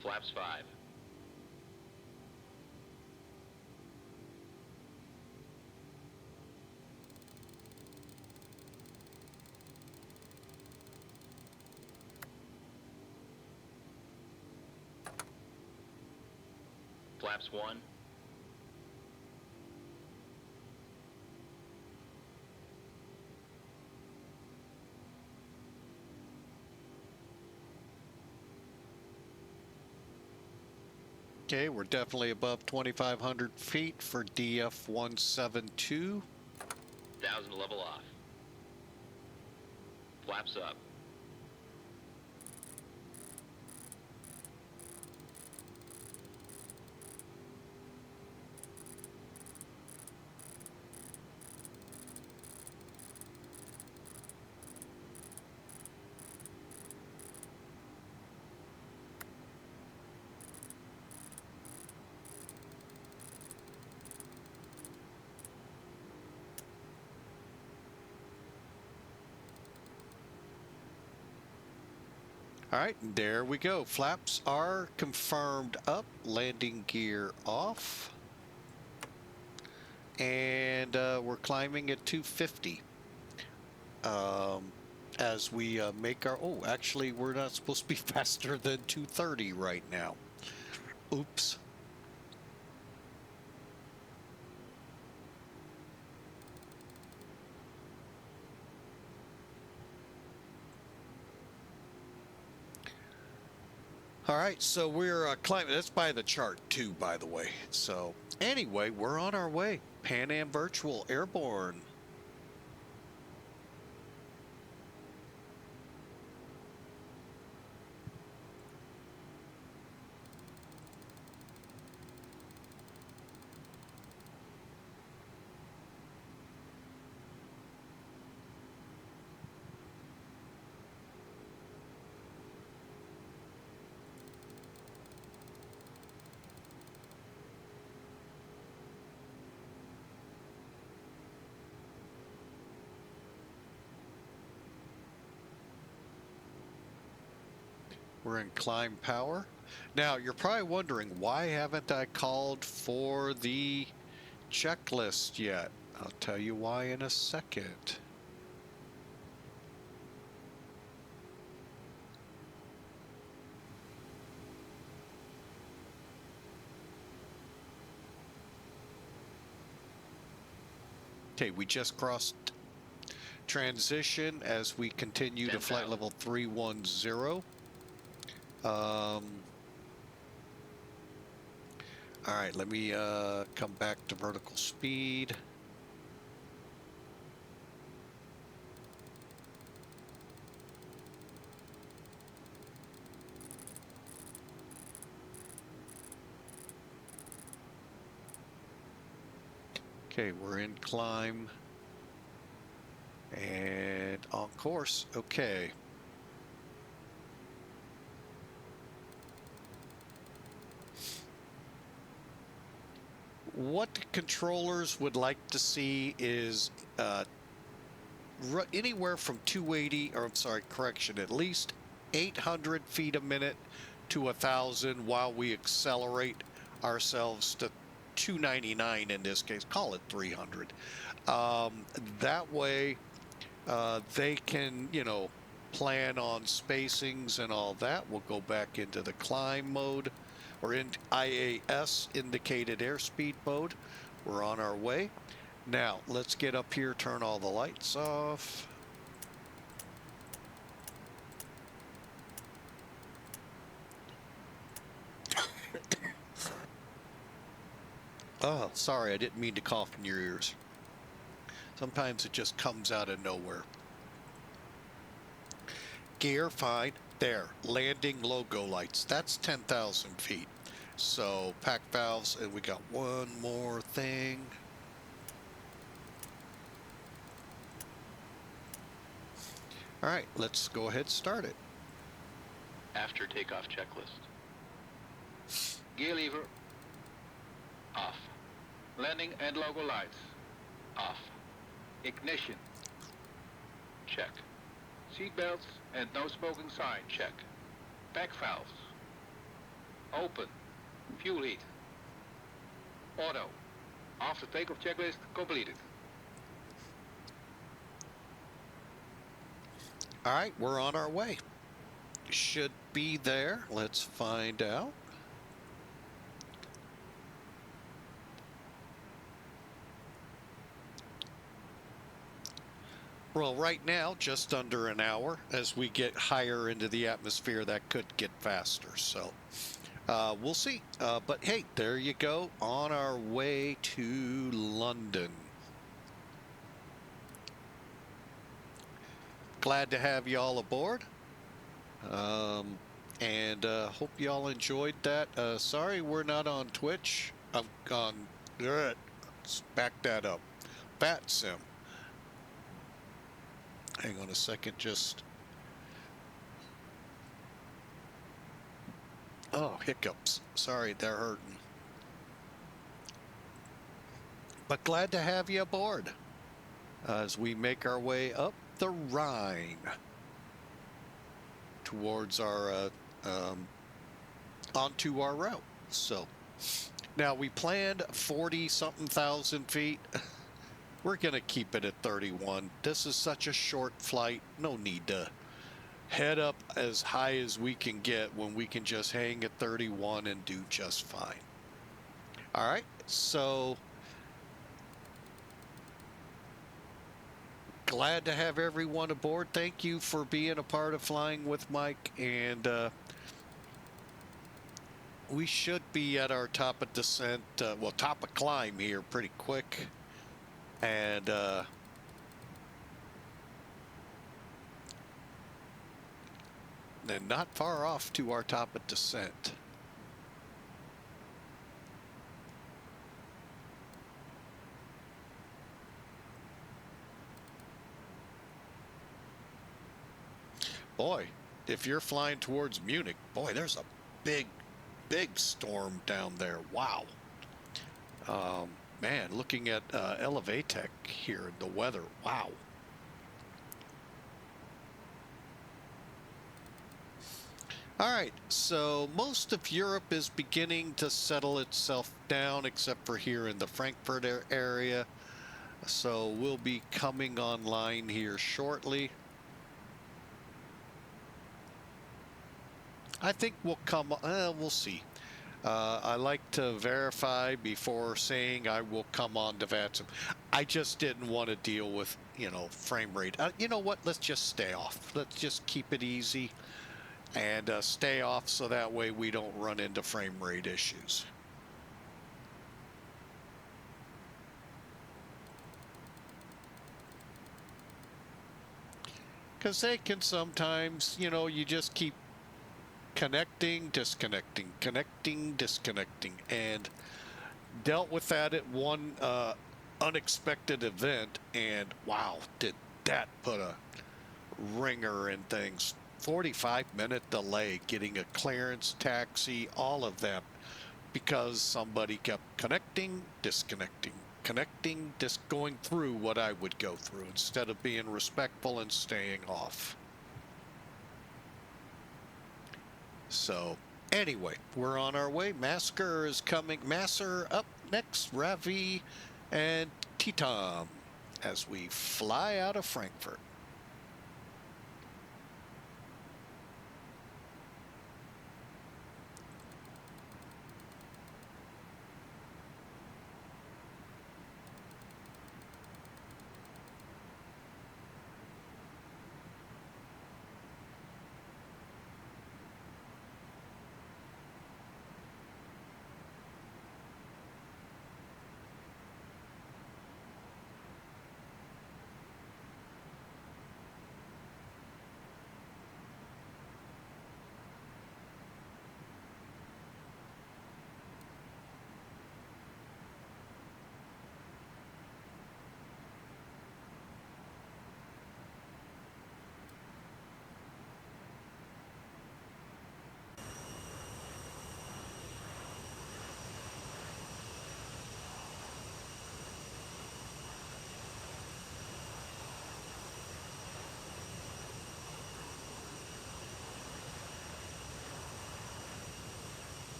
Flaps 5. Flaps 1. Okay, we're definitely above 2,500 feet for DF172. 1,000 level off. Flaps up. All right, there we go. Flaps are confirmed up. Landing gear off. And we're climbing at 250. As we make our... Oh, actually, we're not supposed to be faster than 230 right now. Oops. All right, so we're climbing. That's by the chart, too, by the way. So, anyway, we're on our way. Pan Am Virtual Airborne. We're in climb power. Now, you're probably wondering, why haven't I called for the checklist yet? I'll tell you why in a second. Okay, we just crossed transition as we continue to flight level 310. All right, let me come back to vertical speed. Okay, we're in climb and on course. Okay. What the controllers would like to see is anywhere from 280, or I'm sorry, correction, at least 800 feet a minute to 1,000 while we accelerate ourselves to 299 in this case, call it 300. That way they can, you know, plan on spacings and all that. We'll go back into the climb mode, or in IAS, indicated airspeed mode. We're on our way. Now, let's get up here, turn all the lights off. Oh, sorry, I didn't mean to cough in your ears. Sometimes it just comes out of nowhere. Gear, fine. There, landing logo lights. That's 10,000 feet. So, pack valves, and we got one more thing. All right, let's go ahead and start it. After takeoff checklist. Gear lever, Off. landing and logo lights, Off. ignition, Check. seat belts and no smoking sign, Check. pack valves, open, fuel heat, auto, after takeoff checklist completed. All right, we're on our way. Should be there. Let's find out. Well, right now, just under an hour. As we get higher into the atmosphere, that could get faster. So, We'll see. But hey, there you go. On our way to London. Glad to have you all aboard. And hope you all enjoyed that. Sorry we're not on Twitch. I've gone. Let's back that up. Fat Sim. Hang on a second. Just. Oh, hiccups. Sorry, they're hurting. But glad to have you aboard as we make our way up the Rhine towards our onto our route. So now we planned 40-something thousand feet. We're gonna keep it at 31. This is such a short flight. No need to head up as high as we can get when we can just hang at 31 and do just fine. All right, so glad to have everyone aboard. Thank you for being a part of Flying with Mike, and we should be at our top of descent, well, top of climb here pretty quick, and then not far off to our top of descent. Boy, if you're flying towards Munich, boy, there's a big storm down there. Wow. Man, looking at Elevatech here, the weather, wow. All right, so most of Europe is beginning to settle itself down, except for here in the Frankfurt area. So we'll be coming online here shortly. I think we'll come, we'll see. I like to verify before saying I will come on to VATSIM. I just didn't want to deal with, you know, frame rate. You know what? Let's just stay off. Let's just keep it easy and stay off so that way we don't run into frame rate issues. Because they can sometimes, you know, you just keep connecting, disconnecting, connecting, disconnecting, and dealt with that at one unexpected event, and wow, did that put a ringer in things. 45-minute delay getting a clearance, taxi, all of that, because somebody kept connecting, disconnecting, connecting, just going through what I would go through instead of being respectful and staying off. So anyway, we're on our way. Masker is coming. Masser up next, Ravi and Titam as we fly out of Frankfurt.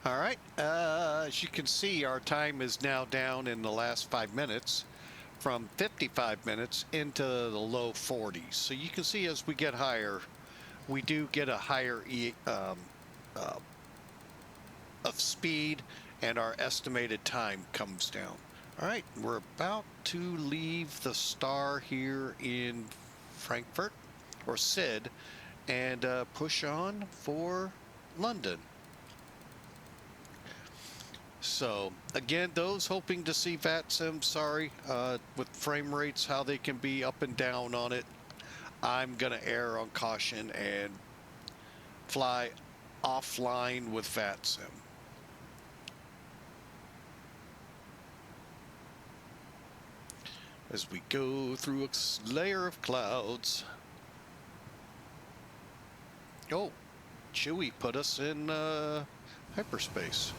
All right, as you can see, our time is now down in the last 5 minutes from 55 minutes into the low 40s. So you can see as we get higher, we do get a higher of speed, and our estimated time comes down. All right, we're about to leave the star here in Frankfurt, or SID, and push on for London. So again, those hoping to see VATSIM, sorry, with frame rates, how they can be up and down on it, I'm going to err on caution and fly offline with VATSIM. As we go through a layer of clouds. Oh, Chewie put us in hyperspace.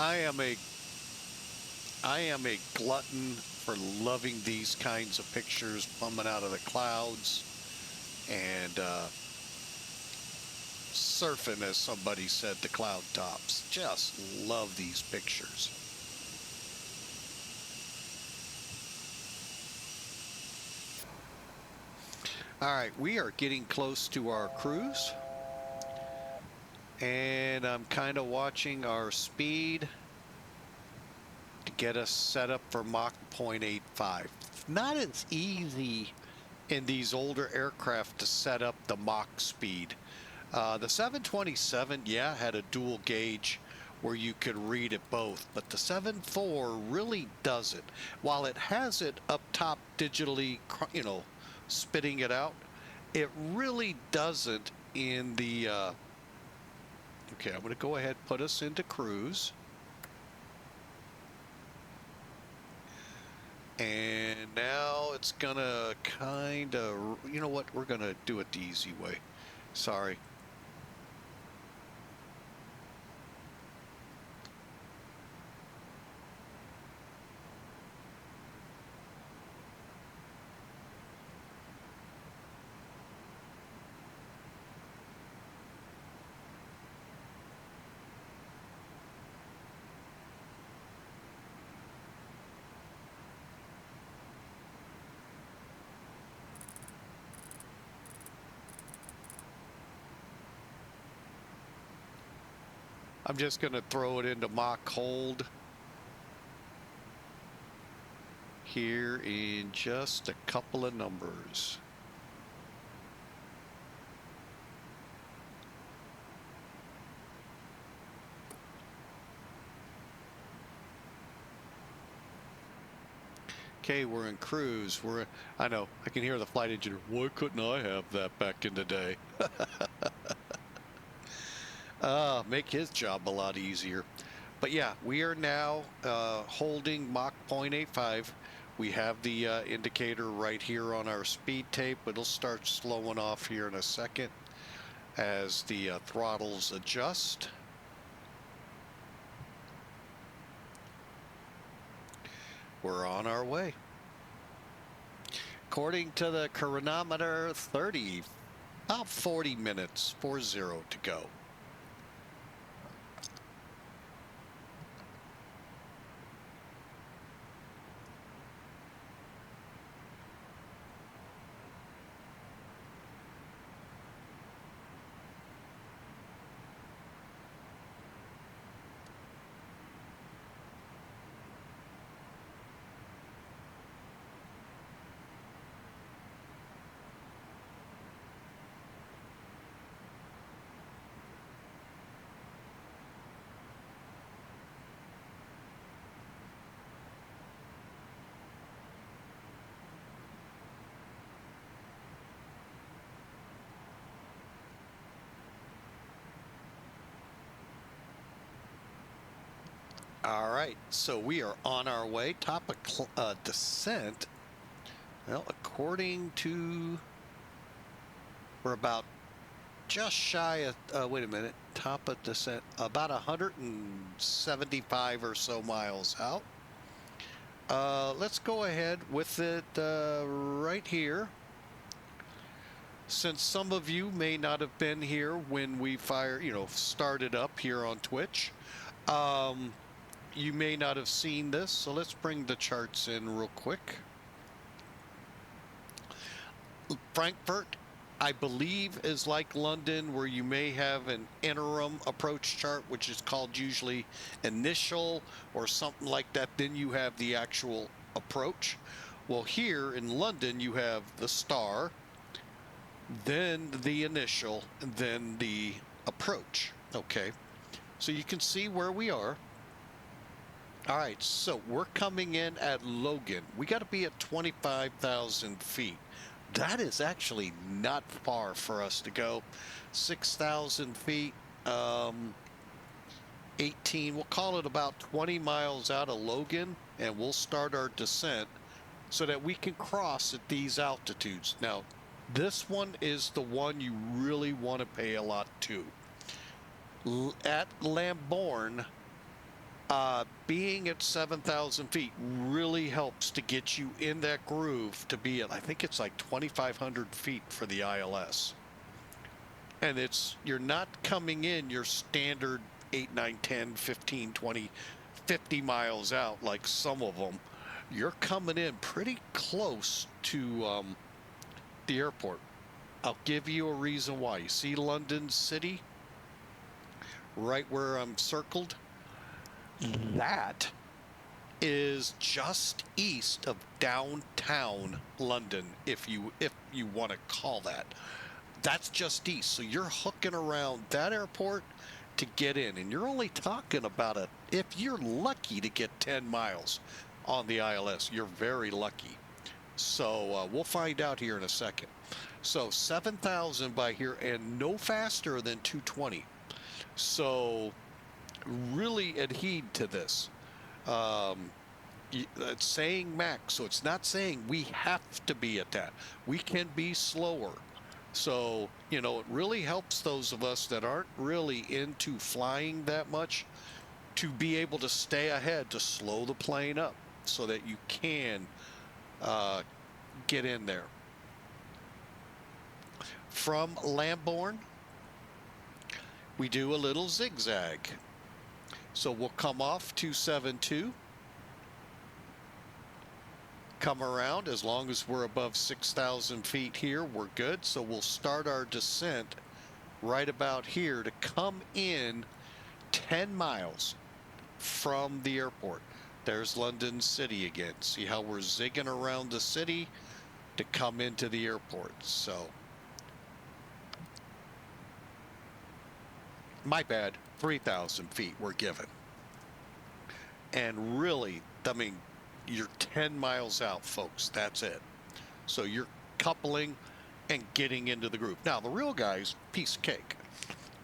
I am a glutton for loving these kinds of pictures coming out of the clouds and surfing, as somebody said, the cloud tops. Just love these pictures. All right, we are getting close to our cruise, and I'm kind of watching our speed to get us set up for Mach 0.85. Not as easy in these older aircraft to set up the Mach speed. The 727, yeah, had a dual gauge where you could read it both, but the 74 really doesn't. While it has it up top digitally, you know, spitting it out, it really doesn't in the okay, I'm going to go ahead and put us into cruise. And now it's gonna kind of, you know what, we're gonna do it the easy way. Sorry. I'm just going to throw it into Mach hold here in just a couple of numbers. Okay, we're in cruise. I know, I can hear the flight engineer. Why couldn't I have that back in the day? Make his job a lot easier. But yeah, we are now holding Mach 0.85. We have the indicator right here on our speed tape. It'll start slowing off here in a second as the throttles adjust. We're on our way. According to the chronometer, about 40 minutes, 40 to go. All right, so we are on our way. Top of descent. Well, according to, we're about just shy of, wait a minute, top of descent, about 175 or so miles out. Let's go ahead with it right here. Since some of you may not have been here when we started up here on Twitch, you may not have seen this, so let's bring the charts in real quick. Frankfurt, I believe, is like London, where you may have an interim approach chart, which is called usually initial or something like that. Then you have the actual approach. Well, here in London, you have the star, then the initial, and then the approach. Okay, so you can see where we are. All right, so we're coming in at Logan. We got to be at 25,000 feet. That is actually not far for us to go. 6,000 feet, 18, we'll call it about 20 miles out of Logan, and we'll start our descent so that we can cross at these altitudes. Now, this one is the one you really want to pay a lot to. At Lambourne, being at 7,000 feet really helps to get you in that groove to be at, I think it's like 2,500 feet for the ILS. And you're not coming in your standard 8, 9, 10, 15, 20, 50 miles out like some of them. You're coming in pretty close to the airport. I'll give you a reason why. You see London City? Right where I'm circled? That is just east of downtown London, if you want to call that. That's just east. So you're hooking around that airport to get in, and you're only talking about if you're lucky to get 10 miles on the ILS. You're very lucky. So we'll find out here in a second. So 7,000 by here, and no faster than 220. So really adhere to this. It's saying max, so it's not saying we have to be at that. We can be slower. So, it really helps those of us that aren't really into flying that much to be able to stay ahead, to slow the plane up so that you can get in there. From Lambourne, we do a little zigzag. So we'll come off 272, come around. As long as we're above 6,000 feet here, we're good. So we'll start our descent right about here to come in 10 miles from the airport. There's London City again. See how we're zigging around the city to come into the airport. So, my bad, 3,000 feet we're given. And really, I mean, you're 10 miles out, folks. That's it. So you're coupling and getting into the groove. Now, the real guys, piece of cake.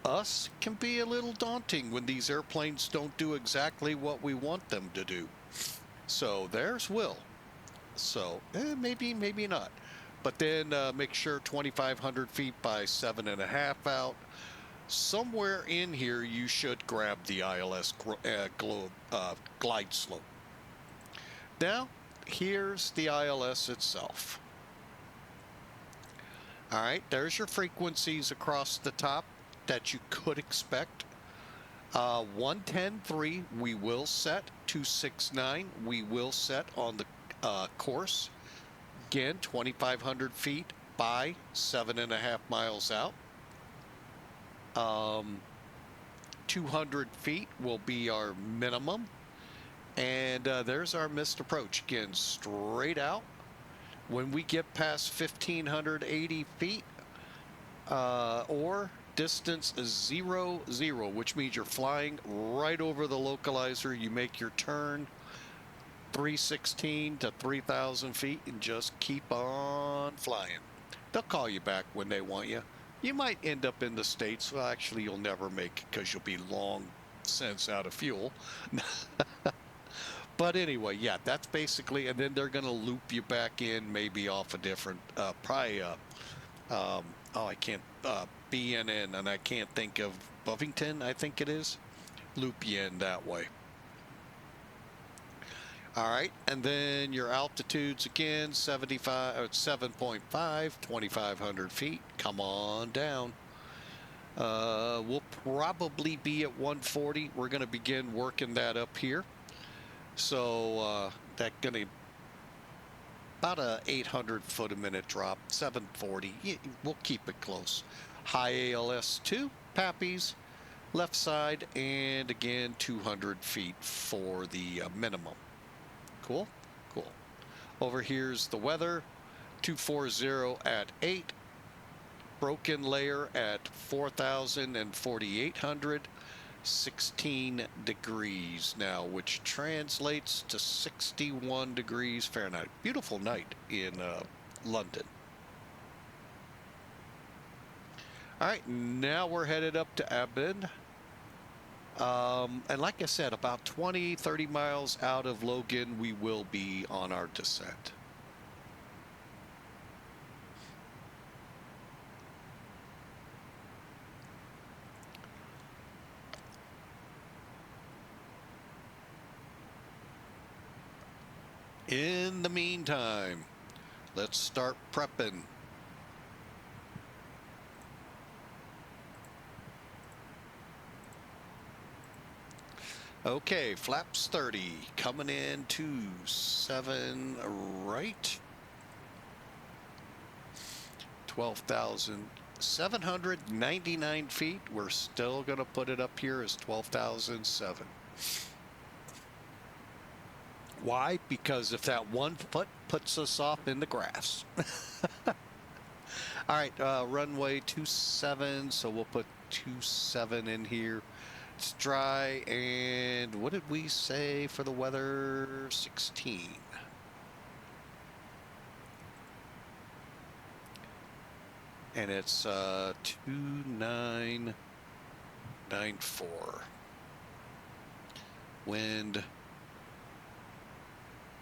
Us can be a little daunting when these airplanes don't do exactly what we want them to do. So there's Will. So maybe not. But then make sure 2,500 feet by 7.5 out. Somewhere in here, you should grab the ILS glide slope. Now, here's the ILS itself. All right, there's your frequencies across the top that you could expect. 110.3 we will set. 269 we will set on the course. Again, 2,500 feet by 7.5 miles out. 200 feet will be our minimum. And there's our missed approach. Again, straight out. When we get past 1,580 feet, or distance 0, 0, which means you're flying right over the localizer. You make your turn 316 to 3,000 feet and just keep on flying. They'll call you back when they want you. You might end up in the States. Well, actually, you'll never make it because you'll be long cents out of fuel. But anyway, yeah, that's basically, and then they're going to loop you back in maybe off a different, probably, oh, I can't, BNN, and I can't think of Bovington, I think it is. Loop you in that way. All right, and then your altitudes again, 7.5, 2,500 feet. Come on down. We'll probably be at 140. We're going to begin working that up here. So that's going to about a 800 foot a minute drop, 740. We'll keep it close. High ALS 2, Pappies, left side, and again 200 feet for the minimum. Cool, cool. Over here's the weather, 240 at 8, broken layer at 4,000 and 4,800, 16 degrees now, which translates to 61 degrees Fahrenheit. Beautiful night in London. All right, now we're headed up to ABNED. And like I said, about 20-30 miles out of Logan, we will be on our descent. In the meantime, let's start prepping. Okay, flaps 30, coming in 27 right. 12,799 feet. We're still going to put it up here as 12,007. Why? Because if that 1 foot puts us off in the grass. All right, runway 27, so we'll put 27 in here. It's dry, and what did we say for the weather? 16. And it's 2994. Wind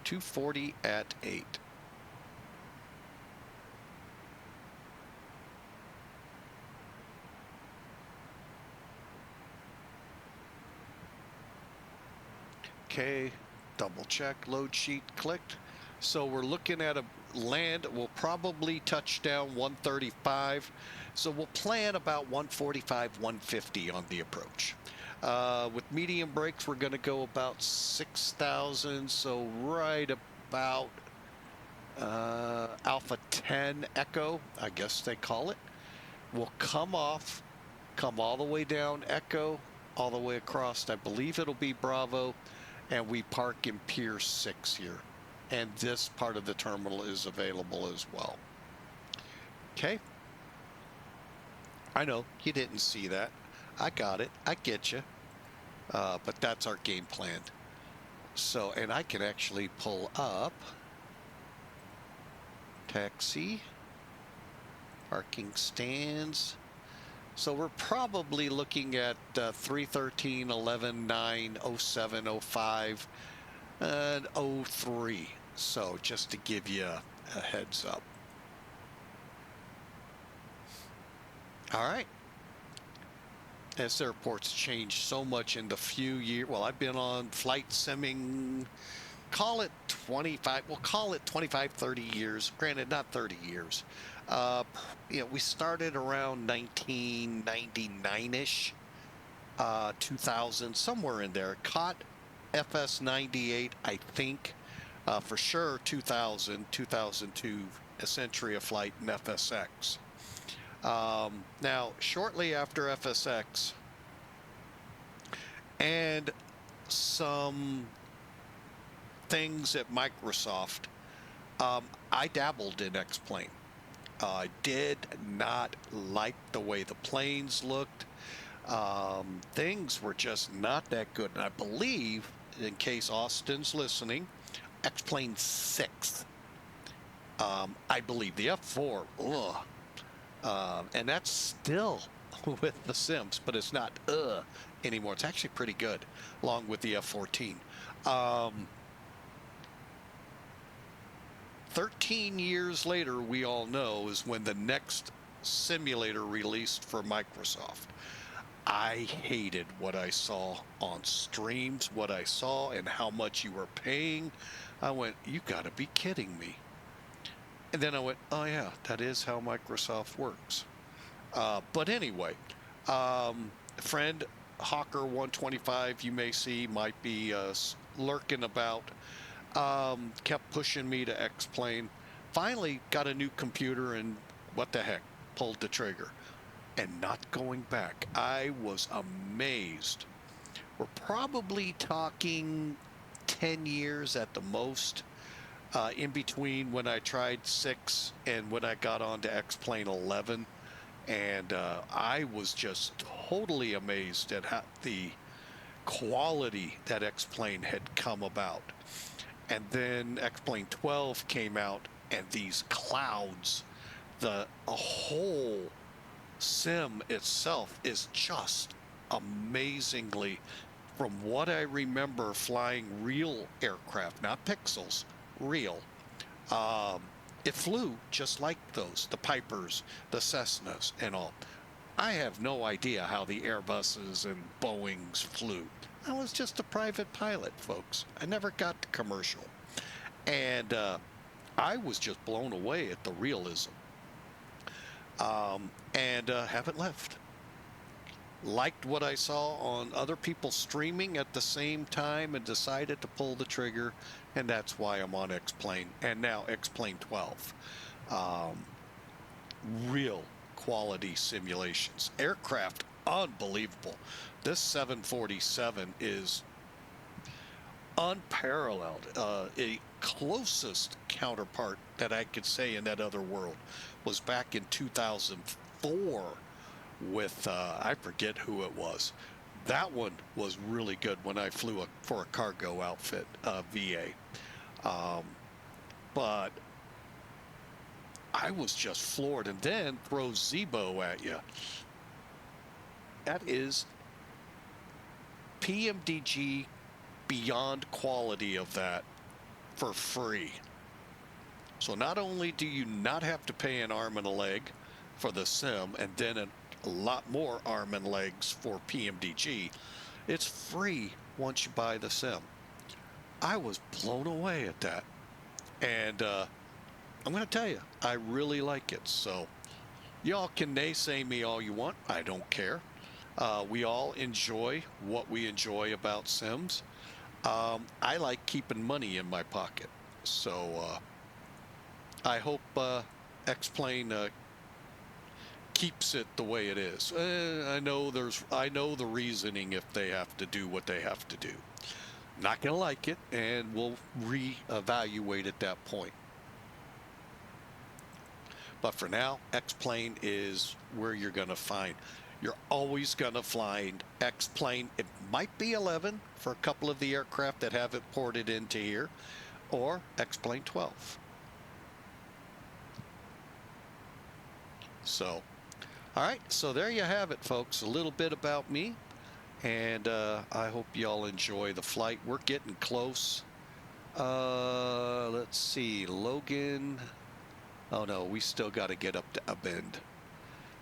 240 at 8. Okay, double check, load sheet clicked. So we're looking at a land, we'll probably touch down 135. So we'll plan about 145, 150 on the approach. With medium brakes, we're going to go about 6,000. So right about Alpha 10 Echo, I guess they call it. We'll come off, come all the way down Echo, all the way across. I believe it'll be Bravo. And we park in Pier 6 here. And this part of the terminal is available as well. Okay. I know you didn't see that. I got it. I get you. But that's our game plan. So, and I can actually pull up. Taxi. Parking stands. So we're probably looking at 313, 11, 9, 07, 05, and 03. So just to give you a heads up. All right. This airport's changed so much in the few years. Well, I've been on flight simming, call it 25, we'll call it 25, 30 years. Granted, not 30 years. You know, we started around 1999-ish, 2000, somewhere in there. Caught FS98, I think, for sure 2000, 2002, a century of flight in FSX. Now, shortly after FSX, and some things at Microsoft, I dabbled in X-Plane. I did not like the way the planes looked. Things were just not that good. And I believe, in case Austin's listening, X-Plane 6. I believe the F4, and that's still with the Sims, but it's not anymore. It's actually pretty good, along with the F-14. 13 years later, we all know, is when the next simulator released for Microsoft. I hated what I saw on streams, what I saw and how much you were paying. I went, you gotta be kidding me. And then I went, oh yeah, that is how Microsoft works. But anyway, friend Hawker 125, you may see, might be lurking about. Kept pushing me to X-Plane. Finally got a new computer and what the heck, pulled the trigger. And not going back. I was amazed. We're probably talking 10 years at the most, in between when I tried 6 and when I got on to X-Plane 11. And I was just totally amazed at how the quality that X-Plane had come about. And then X-Plane 12 came out, and these clouds, a whole sim itself is just amazingly, from what I remember flying real aircraft, not pixels, real. It flew just like those, the Pipers, the Cessnas, and all. I have no idea how the Airbuses and Boeings flew. I was just a private pilot, folks. I never got to commercial. And I was just blown away at the realism. And haven't left. Liked what I saw on other people streaming at the same time and decided to pull the trigger, and that's why I'm on X-Plane and now X-Plane 12. Real quality simulations. Aircraft, unbelievable. This 747 is unparalleled. A closest counterpart that I could say in that other world was back in 2004 with I forget who it was. That one was really good when I flew for a cargo outfit, VA. But I was just floored, and then throw Zebo at you. That is PMDG beyond quality of that for free. So not only do you not have to pay an arm and a leg for the sim, and then a lot more arm and legs for PMDG, it's free once you buy the sim. I was blown away at that. And I'm going to tell you, I really like it. So y'all can naysay me all you want. I don't care. We all enjoy what we enjoy about sims. I like keeping money in my pocket. So I hope X-Plane keeps it the way it is. I know the reasoning if they have to do what they have to do. Not gonna like it, and we'll reevaluate at that point. But for now, X-Plane is where you're gonna find. You're always gonna find X-Plane. It might be 11 for a couple of the aircraft that have it ported into here, or X-Plane 12. So, all right, so there you have it, folks. A little bit about me, and I hope y'all enjoy the flight. We're getting close. Let's see, Logan. Oh no, we still got to get up to ABNED.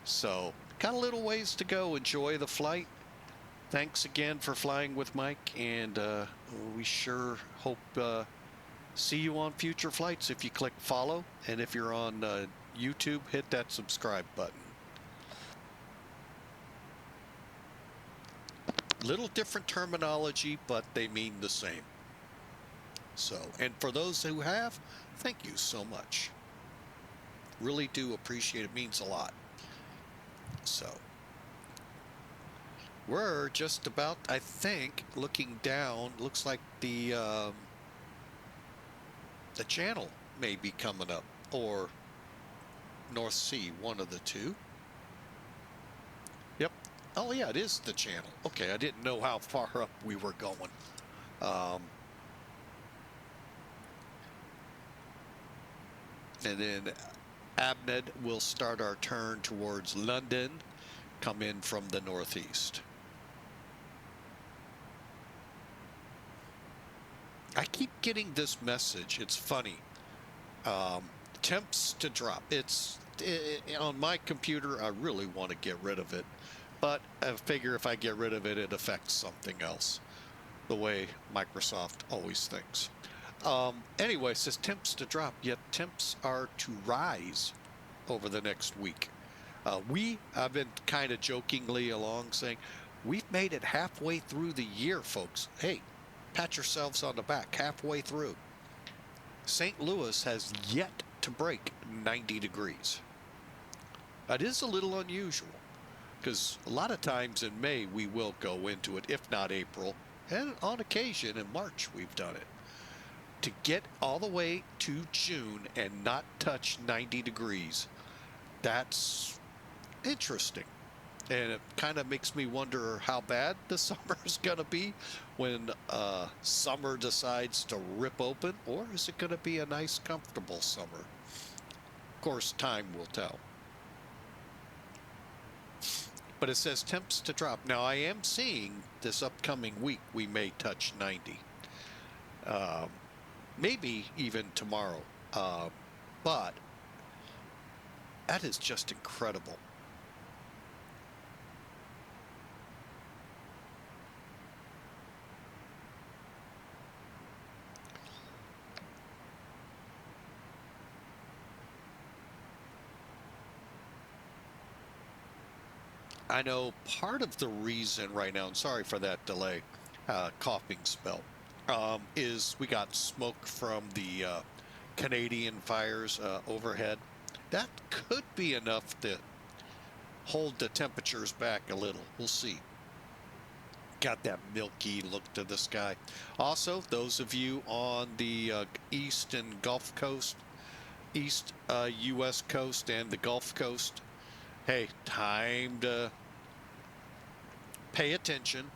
So, got a little ways to go. Enjoy the flight. Thanks again for flying with Mike, and we sure hope see you on future flights if you click follow, and if you're on YouTube, hit that subscribe button. Little different terminology, but they mean the same. So, and for those who have, thank you so much. Really do appreciate it. Means a lot. So, we're just about, I think, looking down, looks like the channel may be coming up, or North Sea, one of the two. Yep. Oh yeah, it is the channel. Okay, I didn't know how far up we were going. And then ABNED will start our turn towards London, come in from the northeast. I keep getting this message. It's funny. Temps to drop. On my computer, I really want to get rid of it. But I figure if I get rid of it, it affects something else. The way Microsoft always thinks. Anyway, it says temps to drop, yet temps are to rise over the next week. I've been kind of jokingly along saying, we've made it halfway through the year, folks. Hey, pat yourselves on the back, halfway through. St. Louis has yet to break 90 degrees. That is a little unusual, because a lot of times in May we will go into it, if not April, and on occasion in March we've done it. To get all the way to June and not touch 90 degrees, that's interesting. And it kind of makes me wonder how bad the summer is going to be when summer decides to rip open, or is it going to be a nice, comfortable summer? Of course, time will tell. But it says temps to drop. Now, I am seeing this upcoming week we may touch 90. Maybe even tomorrow. But that is just incredible. I know part of the reason right now, and sorry for that delay, coughing spell, is we got smoke from the Canadian fires overhead. That could be enough to hold the temperatures back a little. We'll see. Got that milky look to the sky. Also, those of you on the east and Gulf Coast, east U.S. coast and the Gulf Coast, hey, time to pay attention.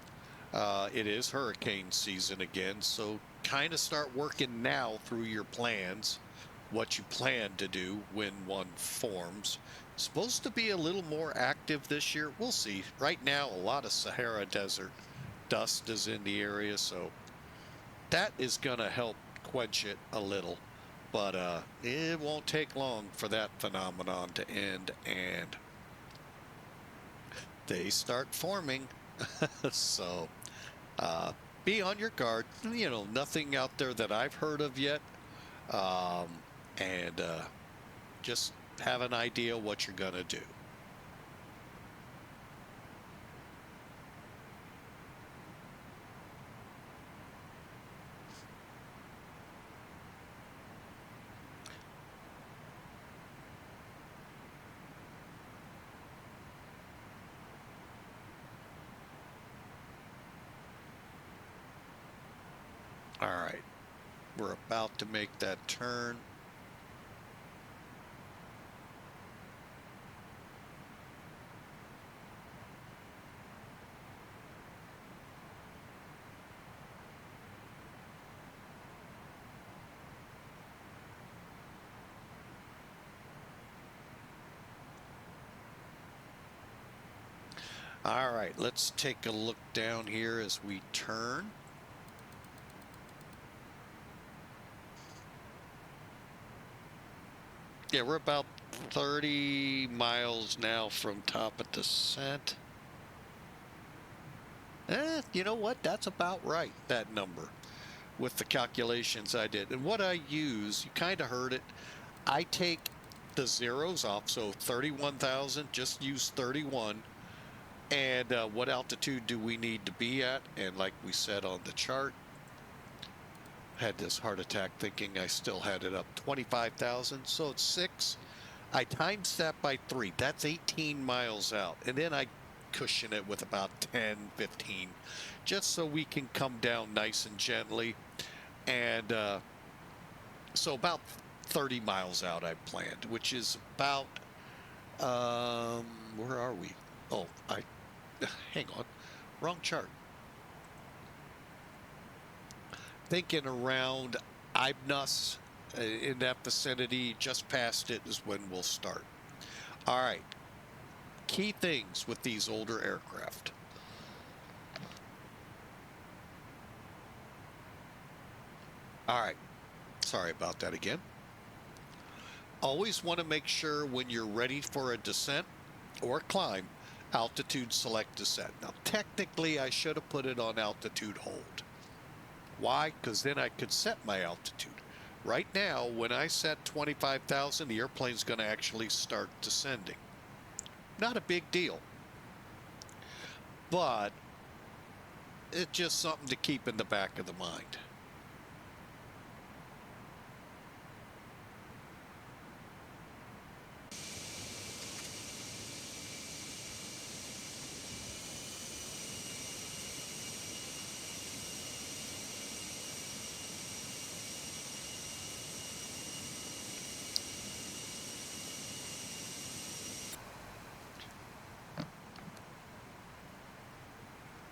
It is hurricane season again, so kind of start working now through your plans, what you plan to do when one forms. Supposed to be a little more active this year. We'll see. Right now, a lot of Sahara Desert dust is in the area, so that is going to help quench it a little. But it won't take long for that phenomenon to end, and they start forming. So be on your guard. You know, nothing out there that I've heard of yet. And just have an idea what you're going to do. All right, we're about to make that turn. All right, let's take a look down here as we turn. Yeah, we're about 30 miles now from top of descent. You know what? That's about right, that number, with the calculations I did. And what I use, you kind of heard it, I take the zeros off, so 31,000, just use 31. And what altitude do we need to be at? And like we said on the chart, had this heart attack thinking I still had it up, 25,000, so it's 6. I times that by 3. That's 18 miles out. And then I cushion it with about 10, 15, just so we can come down nice and gently. And so about 30 miles out I planned, which is about, where are we? Oh, hang on, wrong chart. Thinking around Ibnus, in that vicinity, just past it is when we'll start. All right, key things with these older aircraft. All right. Sorry about that again. Always want to make sure when you're ready for a descent or climb, altitude select descent. Now, technically, I should have put it on altitude hold. Why? Because then I could set my altitude. Right now, when I set 25,000, the airplane's going to actually start descending. Not a big deal, but it's just something to keep in the back of the mind.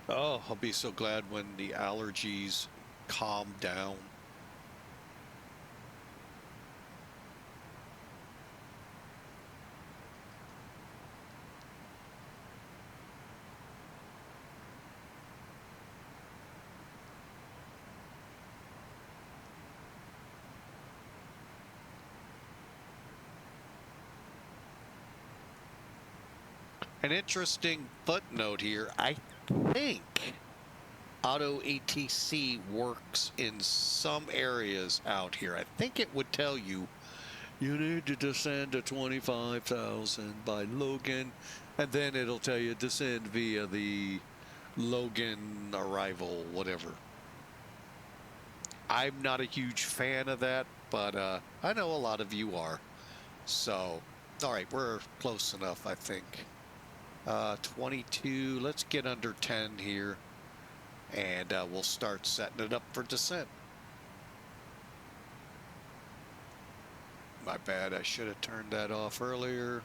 Oh, I'll be so glad when the allergies calm down. An interesting footnote here. I think Auto ATC works in some areas out here. I think it would tell you you need to descend to 25,000 by Logan, and then it'll tell you descend via the Logan arrival, whatever. I'm not a huge fan of that, but I know a lot of you are. So, all right, we're close enough, I think. 22, let's get under 10 here. And we'll start setting it up for descent. My bad, I should have turned that off earlier.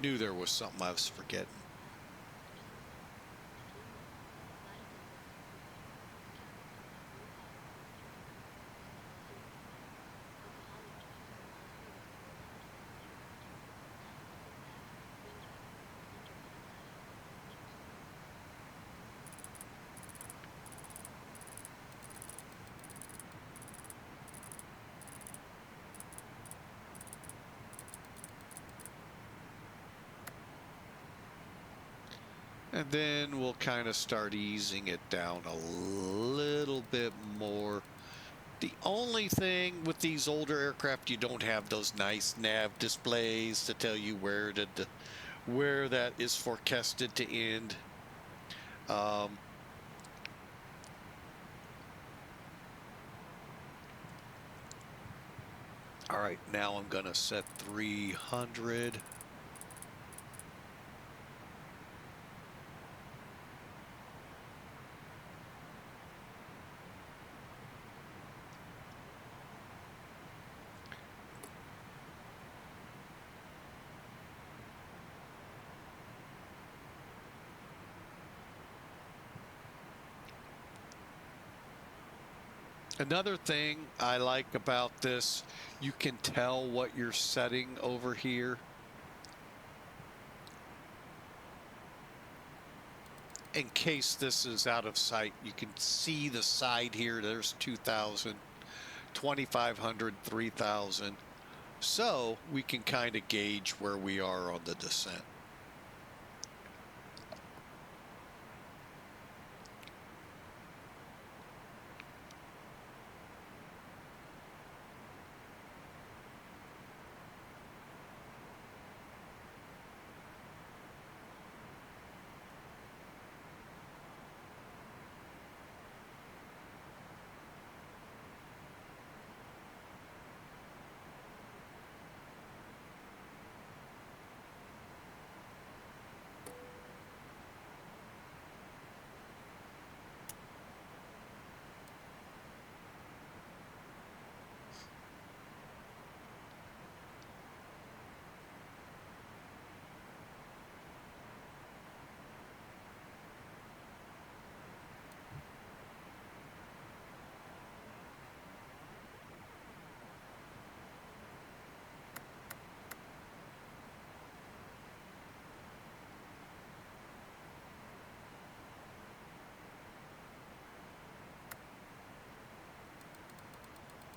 Knew there was something I was forgetting. And then we'll kind of start easing it down a little bit more. The only thing with these older aircraft, you don't have those nice nav displays to tell you where that is forecasted to end. All right, now I'm going to set 300. Another thing I like about this, you can tell what you're setting over here. In case this is out of sight, you can see the side here. There's 2,000, 2,500, 3,000. So we can kind of gauge where we are on the descent.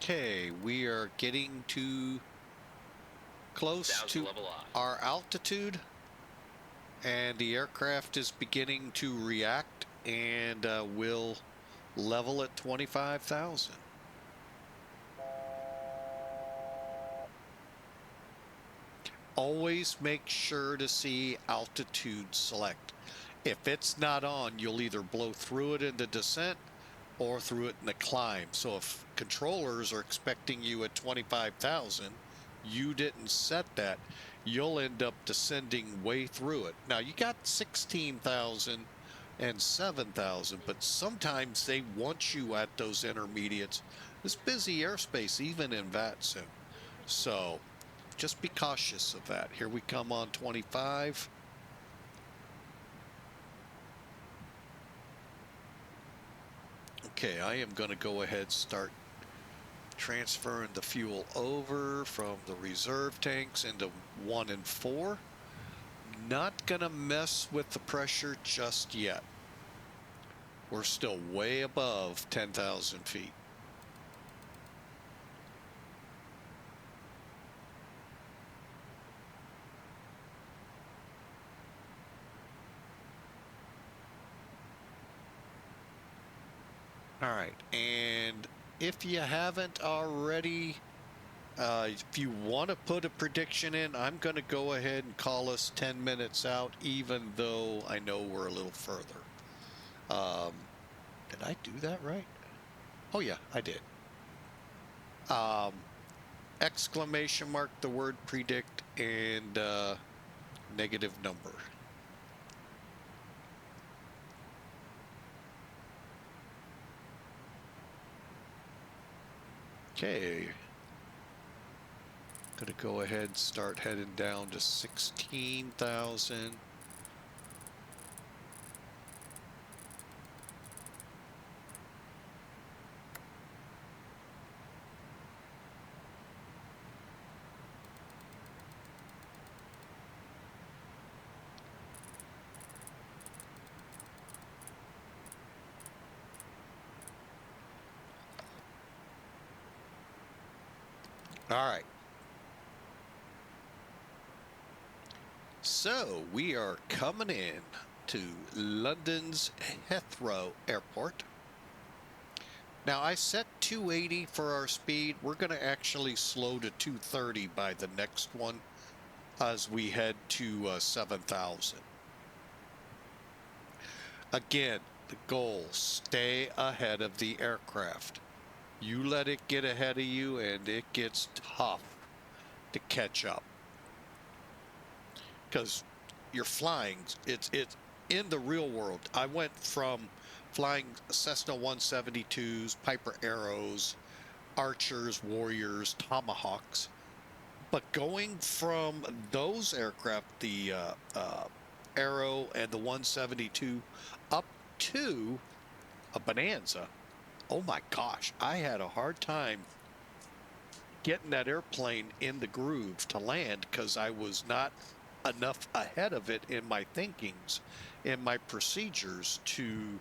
Okay, we are getting to close 1,000 to level off. our altitude, and the aircraft is beginning to react, and will level at 25,000. Always make sure to see altitude select. If it's not on, you'll either blow through it in the descent or through it in the climb. So if controllers are expecting you at 25,000, you didn't set that, you'll end up descending way through it. Now you got 16,000 and 7,000, but sometimes they want you at those intermediates. It's busy airspace, even in VATSIM. So just be cautious of that. Here we come on 25. Okay, I am going to go ahead and start transferring the fuel over from the reserve tanks into 1 and 4. Not going to mess with the pressure just yet. We're still way above 10,000 feet. All right, and if you haven't already, if you want to put a prediction in, I'm going to go ahead and call us 10 minutes out, even though I know we're a little further. Did I do that right? Oh yeah, I did. Exclamation mark the word predict and negative number. Okay. Gonna go ahead and start heading down to 16,000. All right. So we are coming in to London's Heathrow Airport. Now I set 280 for our speed. We're going to actually slow to 230 by the next one as we head to 7,000. Again, the goal, stay ahead of the aircraft. You let it get ahead of you and it gets tough to catch up. Because you're flying, it's in the real world. I went from flying Cessna 172s, Piper Arrows, Archers, Warriors, Tomahawks, but going from those aircraft, the Arrow and the 172, up to a Bonanza, oh my gosh, I had a hard time getting that airplane in the groove to land because I was not enough ahead of it in my thinkings, in my procedures to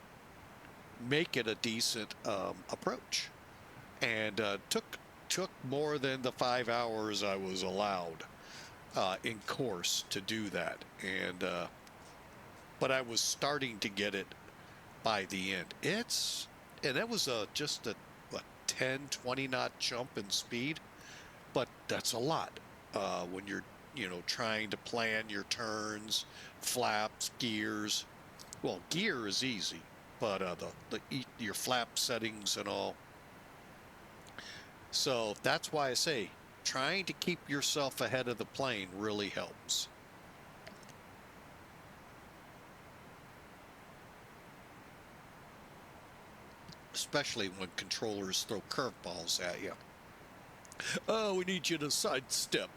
make it a decent approach. And took more than the 5 hours I was allowed in course to do that. And but I was starting to get it by the end. And that was just a 10-20 knot jump in speed, but that's a lot when you're trying to plan your turns, flaps, gears. Well, gear is easy, but your flap settings and all. So that's why I say trying to keep yourself ahead of the plane really helps. Especially when controllers throw curveballs at you. Oh, we need you to sidestep.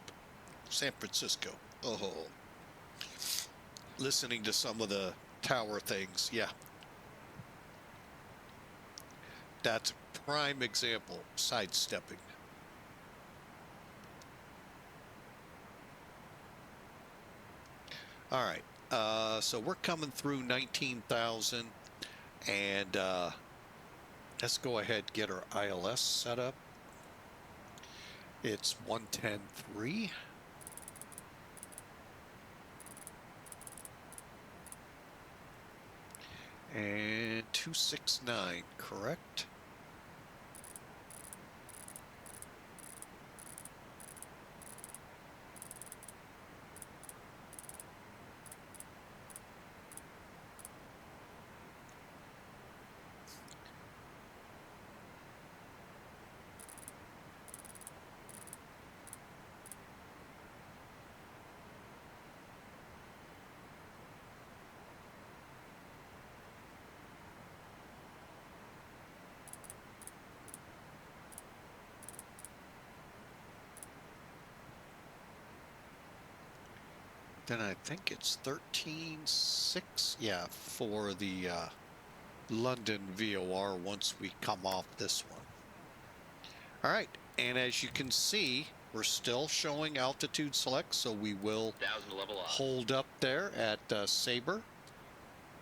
San Francisco. Oh. Listening to some of the tower things, yeah. That's a prime example, sidestepping. All right, so we're coming through 19,000, and let's go ahead and get our ILS set up. It's 110.3. And 269, correct? Then I think it's 13.6, yeah, for the London VOR once we come off this one. All right, and as you can see, we're still showing altitude select, so we will 1,000 level off. hold up there at Sabre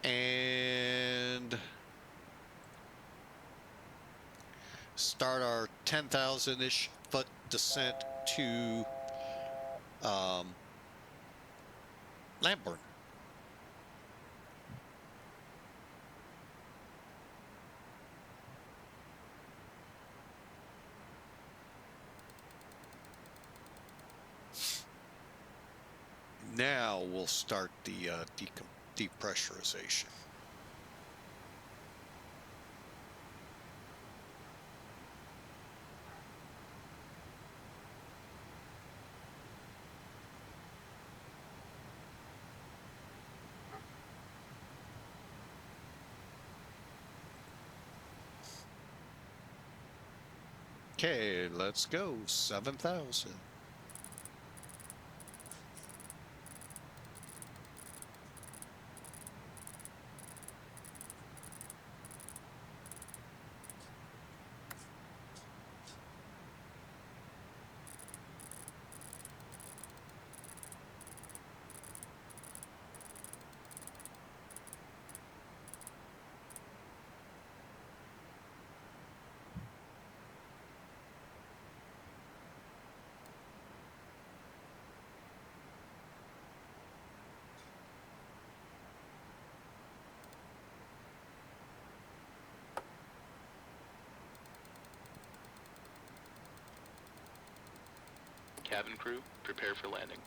and start our 10,000-ish foot descent to Lambourne. Now we'll start the depressurization. Okay, let's go. 7,000. Cabin crew, prepare for landing.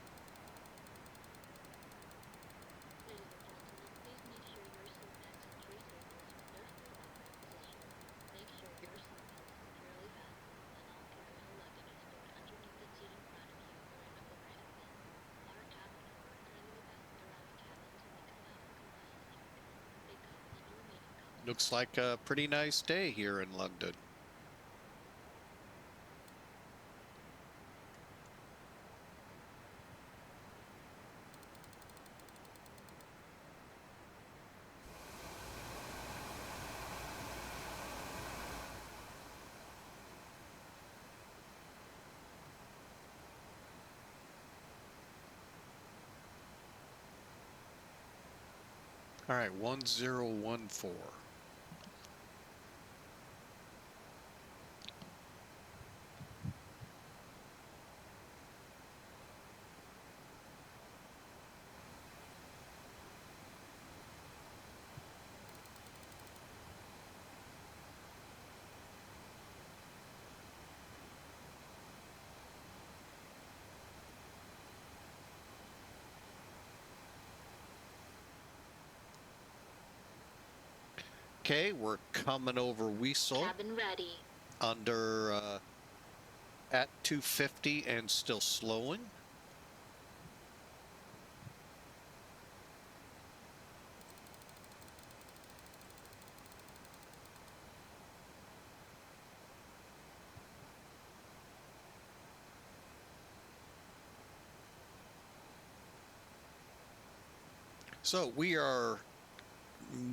Ladies and gentlemen, please make sure your seatbelts and tray tables are in their full upright position. Make sure your seatbelt is securely fastened and all carry-on luggage is stored underneath the seat in front of you or in an overhead bin. Our cabin crew are currently passing around the cabin to make a final compliance check. Pick up any remaining components. Looks like a pretty nice day here in London. All right, 1014. Okay, we're coming over Weasel Cabin ready. under at 250 and still slowing. So we are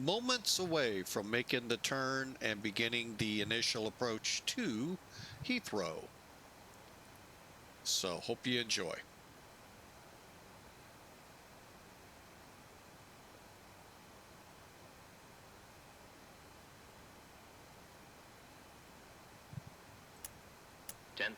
moments away from making the turn and beginning the initial approach to Heathrow. So hope you enjoy. $10,000.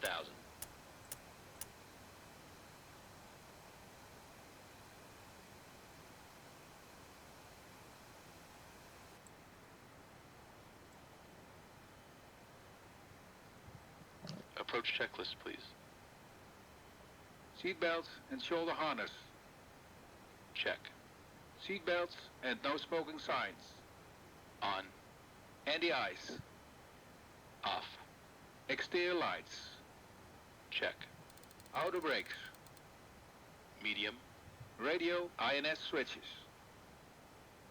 approach checklist, please. Seatbelt and shoulder harness. Check. Seatbelts and no smoking signs. On. Anti-ice. Off. Exterior lights. Check. Auto brakes. Medium. Radio INS switches.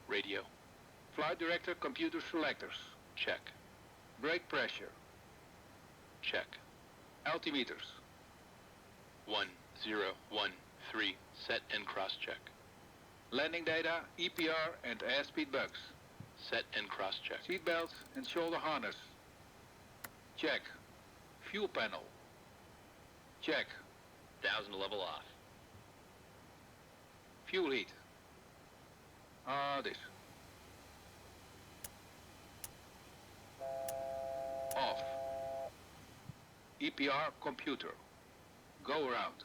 Radio. Flight director computer selectors. Check. Brake pressure. Check. Altimeters. 1013. Set and cross-check. Landing data, EPR and airspeed bugs. Set and cross-check. Seatbelt and shoulder harness. Check. Fuel panel. Check. 1000 level off. Fuel heat. This. Off. EPR computer. Go around.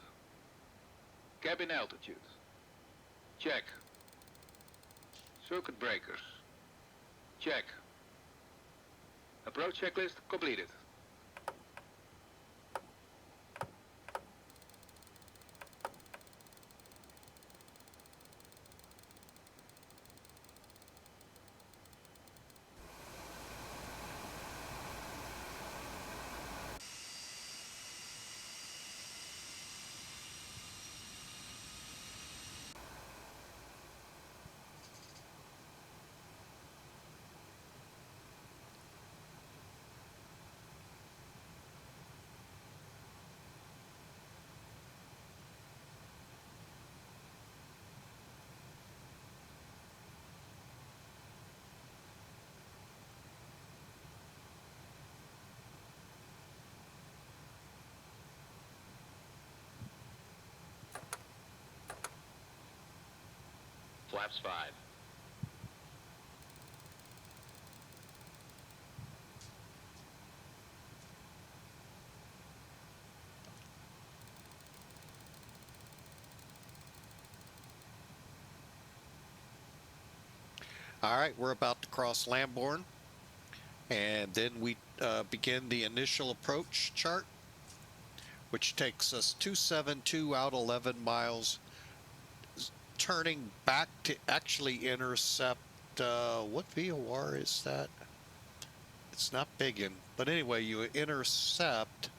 Cabin altitude. Check. Circuit breakers. Check. Approach checklist completed. Flaps 5. All right, we're about to cross Lambourne, and then we begin the initial approach chart, which takes us 272 out 11 miles, turning back to actually intercept, what VOR is that? It's not Biggin, but anyway, you intercept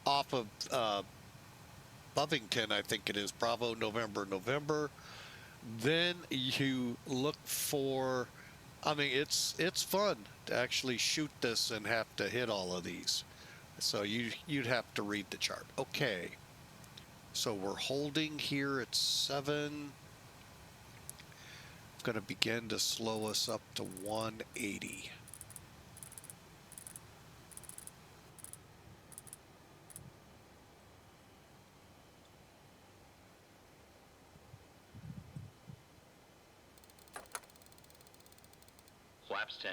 off of Bovington, I think it is, Bravo, November. Then you look for, I mean, it's fun to actually shoot this and have to hit all of these. So you'd have to read the chart. Okay. So we're holding here at 7. Going to begin to slow us up to 180. Flaps 10.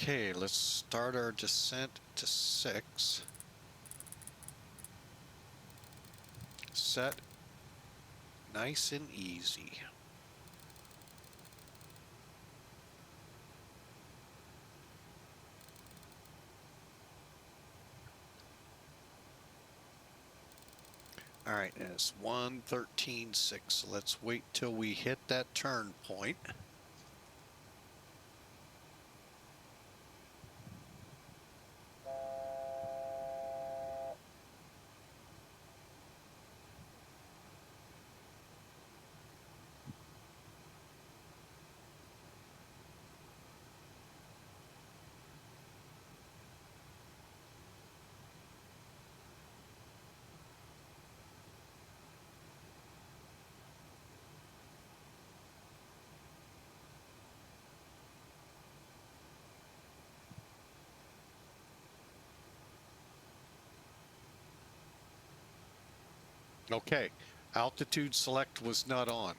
Okay, let's start our descent to 6. Set nice and easy. All right, and it's 113.6. Let's wait till we hit that turn point. Okay, altitude select was not on.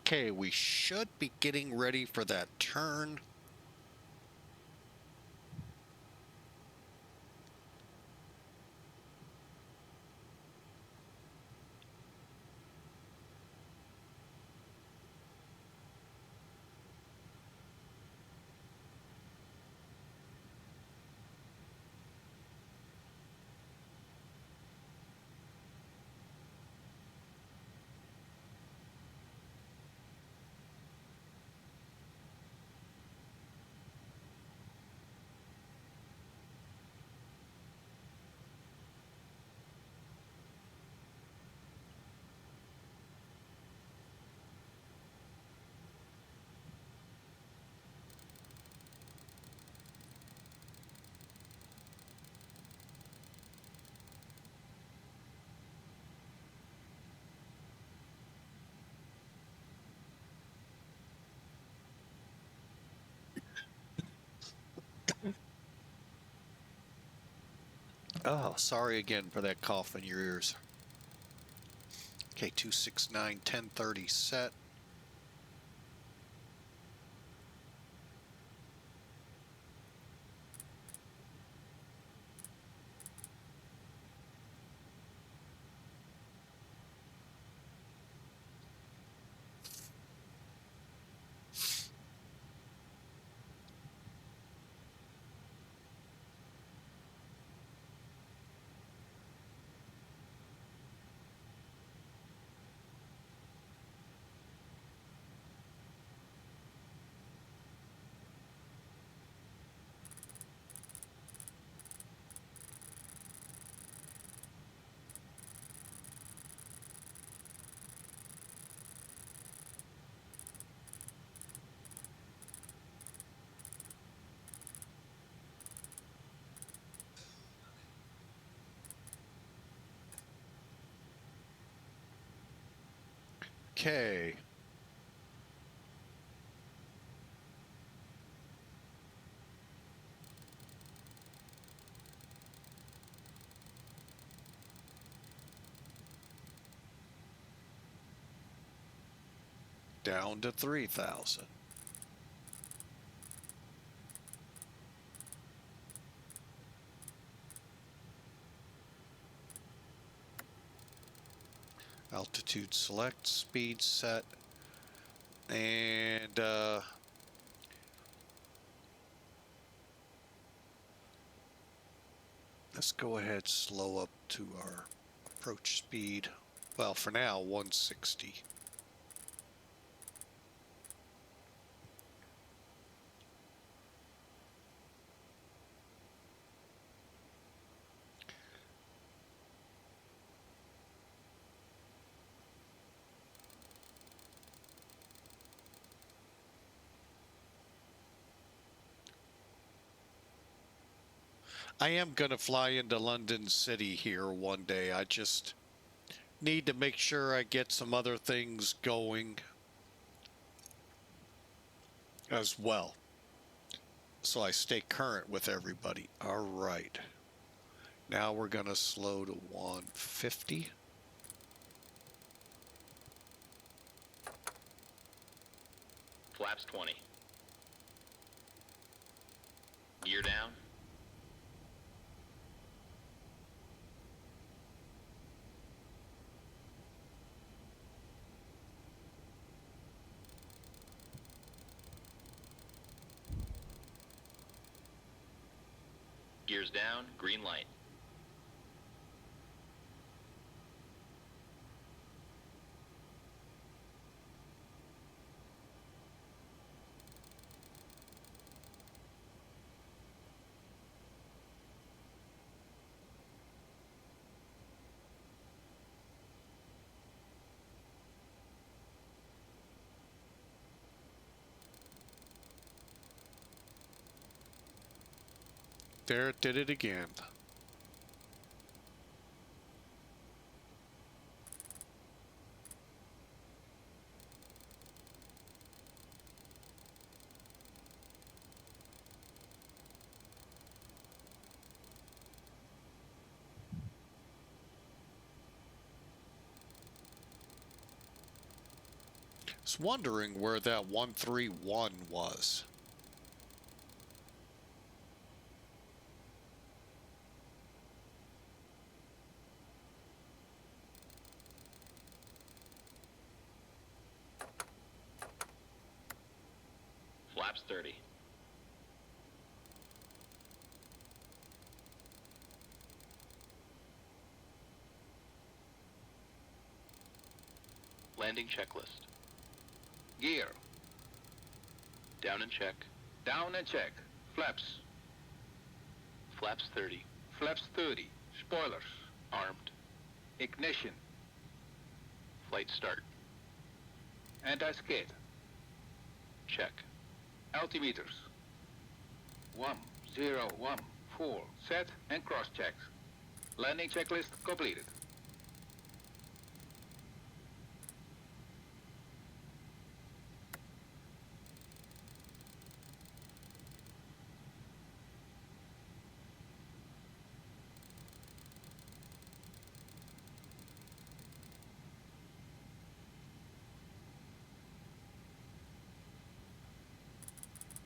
Okay, we should be getting ready for that turn. Oh, sorry again for that cough in your ears. Okay, 269, 1030 set. Okay. Down to 3,000. Altitude select, speed set, and let's go ahead, slow up to our approach speed. Well, for now, 160. I am going to fly into London City here one day. I just need to make sure I get some other things going as well, so I stay current with everybody. All right. Now we're going to slow to 150. Flaps 20. Gear down. Gears down, green light. There it did it again. Was wondering where that 131 was. Flaps 30. Landing checklist. Gear. Down and check. Down and check. Flaps. Flaps 30. Flaps 30. Spoilers. Armed. Ignition. Flight start. Anti-skid. Check. Altimeters. 1014. Set and cross-checked. Landing checklist completed.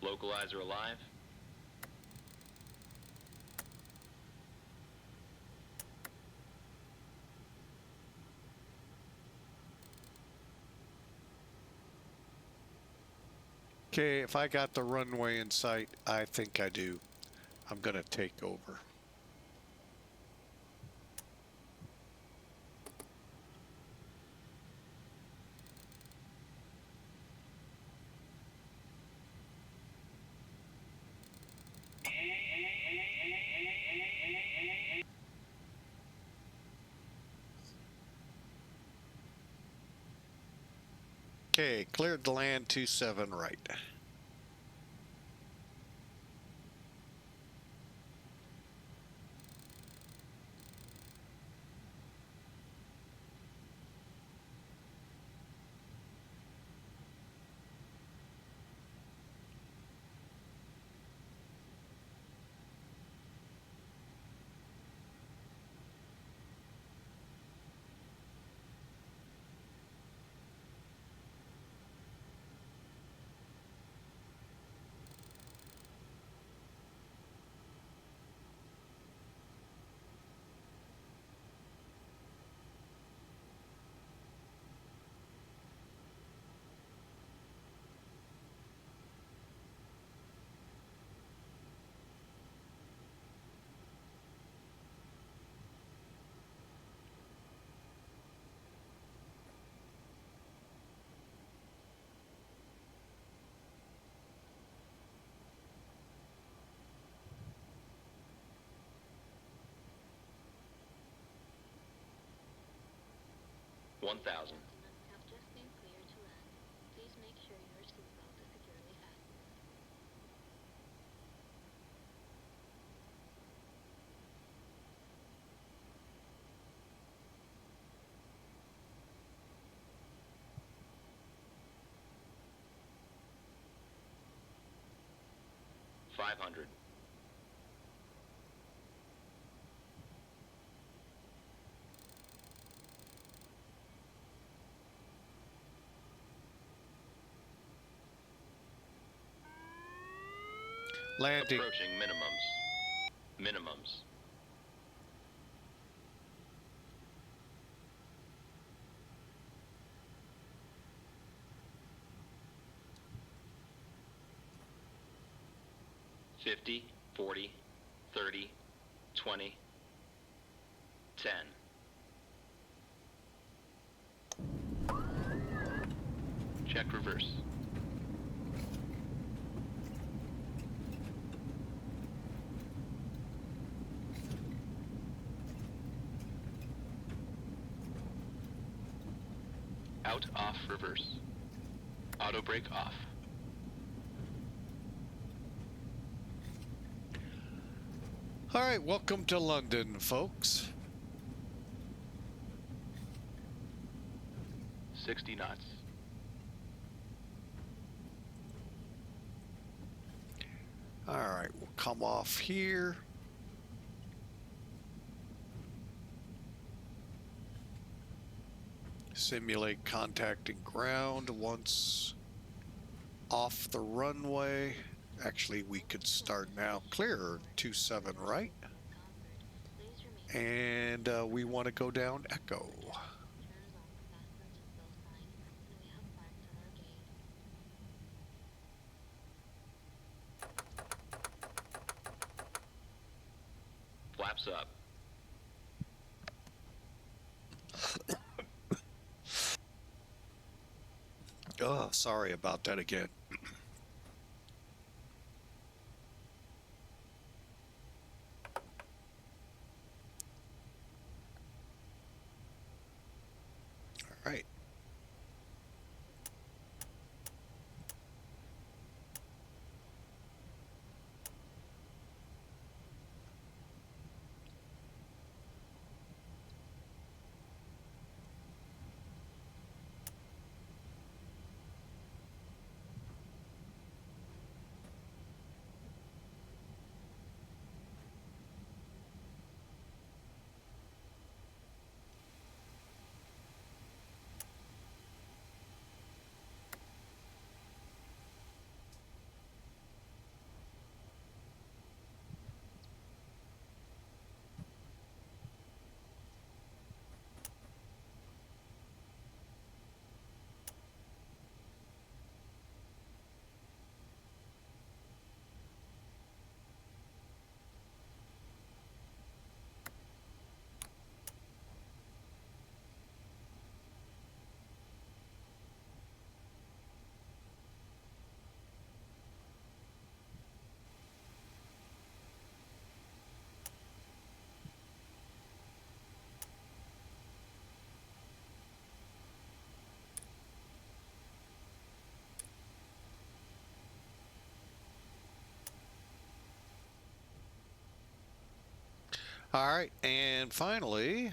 Localizer alive. Okay, if I got the runway in sight, I think I do. I'm gonna take over. Okay, cleared the land 27 right. $1,000. Gentlemen have just been cleared to land. Please make sure your seatbelt is securely fastened. $500. Landing. Approaching minimums. Minimums. $50, $40, $30, $20, $10. Check reverse. Out, off, reverse. Auto brake off. All right, welcome to London, folks. 60 knots. All right, we'll come off here. simulate contacting ground once off the runway. Actually, we could start now. Clear 27 right. And we want to go down Echo. Flaps up. Oh, sorry about that again. All right. All right, and finally,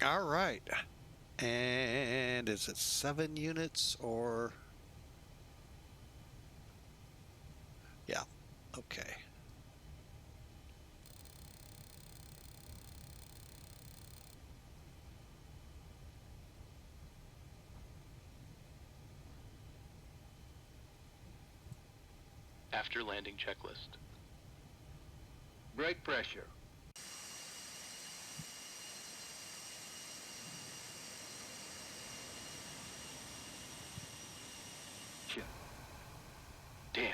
all right, and is it 7 units or? Yeah, okay. After landing checklist. Brake pressure. Damn.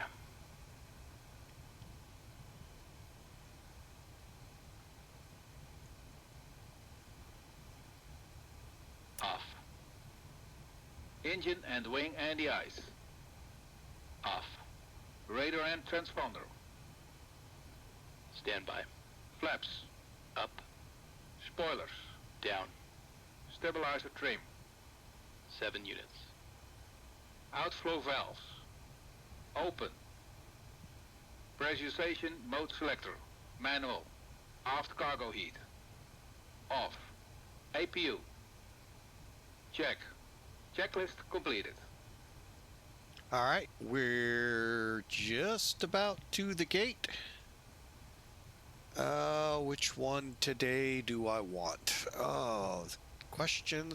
Off. Engine and wing anti-ice. Off. Radar and transponder. Standby. Flaps. Up. Spoilers. Down. Stabilizer trim. 7 units. Outflow valves. Open. Pressurization mode selector. Manual. Aft cargo heat. Off. APU. Check. Checklist completed. All right, we're just about to the gate. Which one today do I want? Oh, question.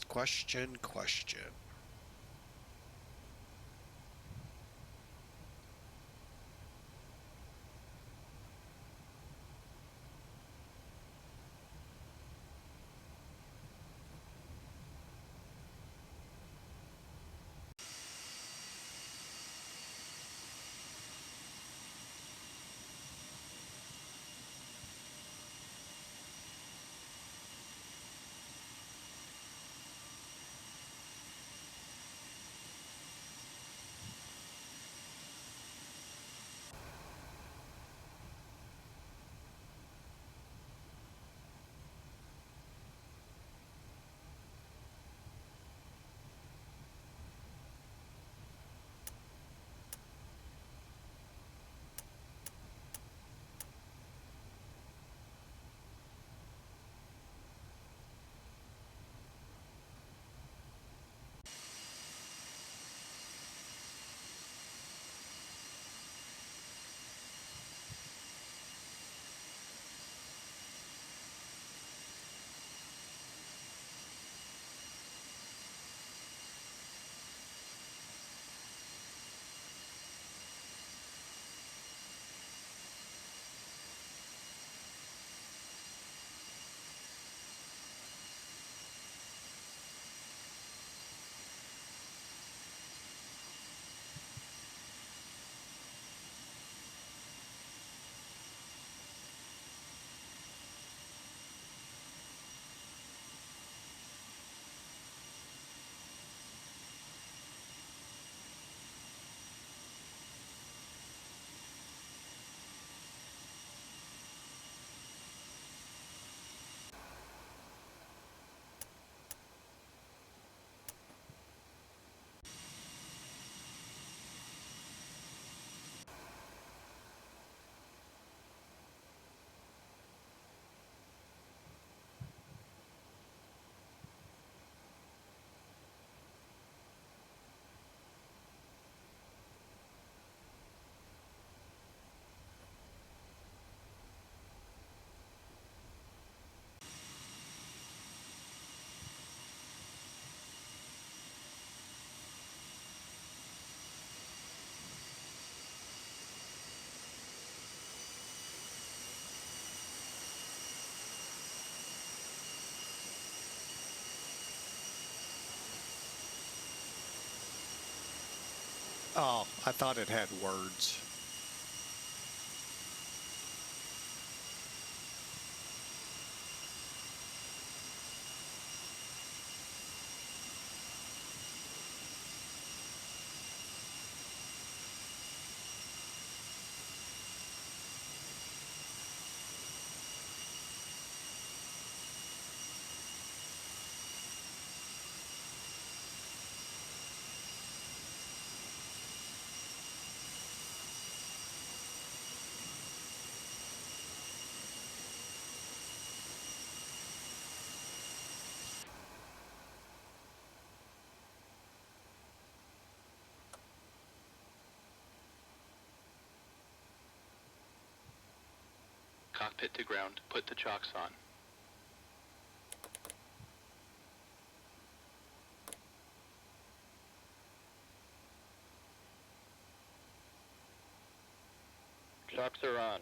Oh, I thought it had words. Cockpit to ground. Put the chocks on. Chocks are on.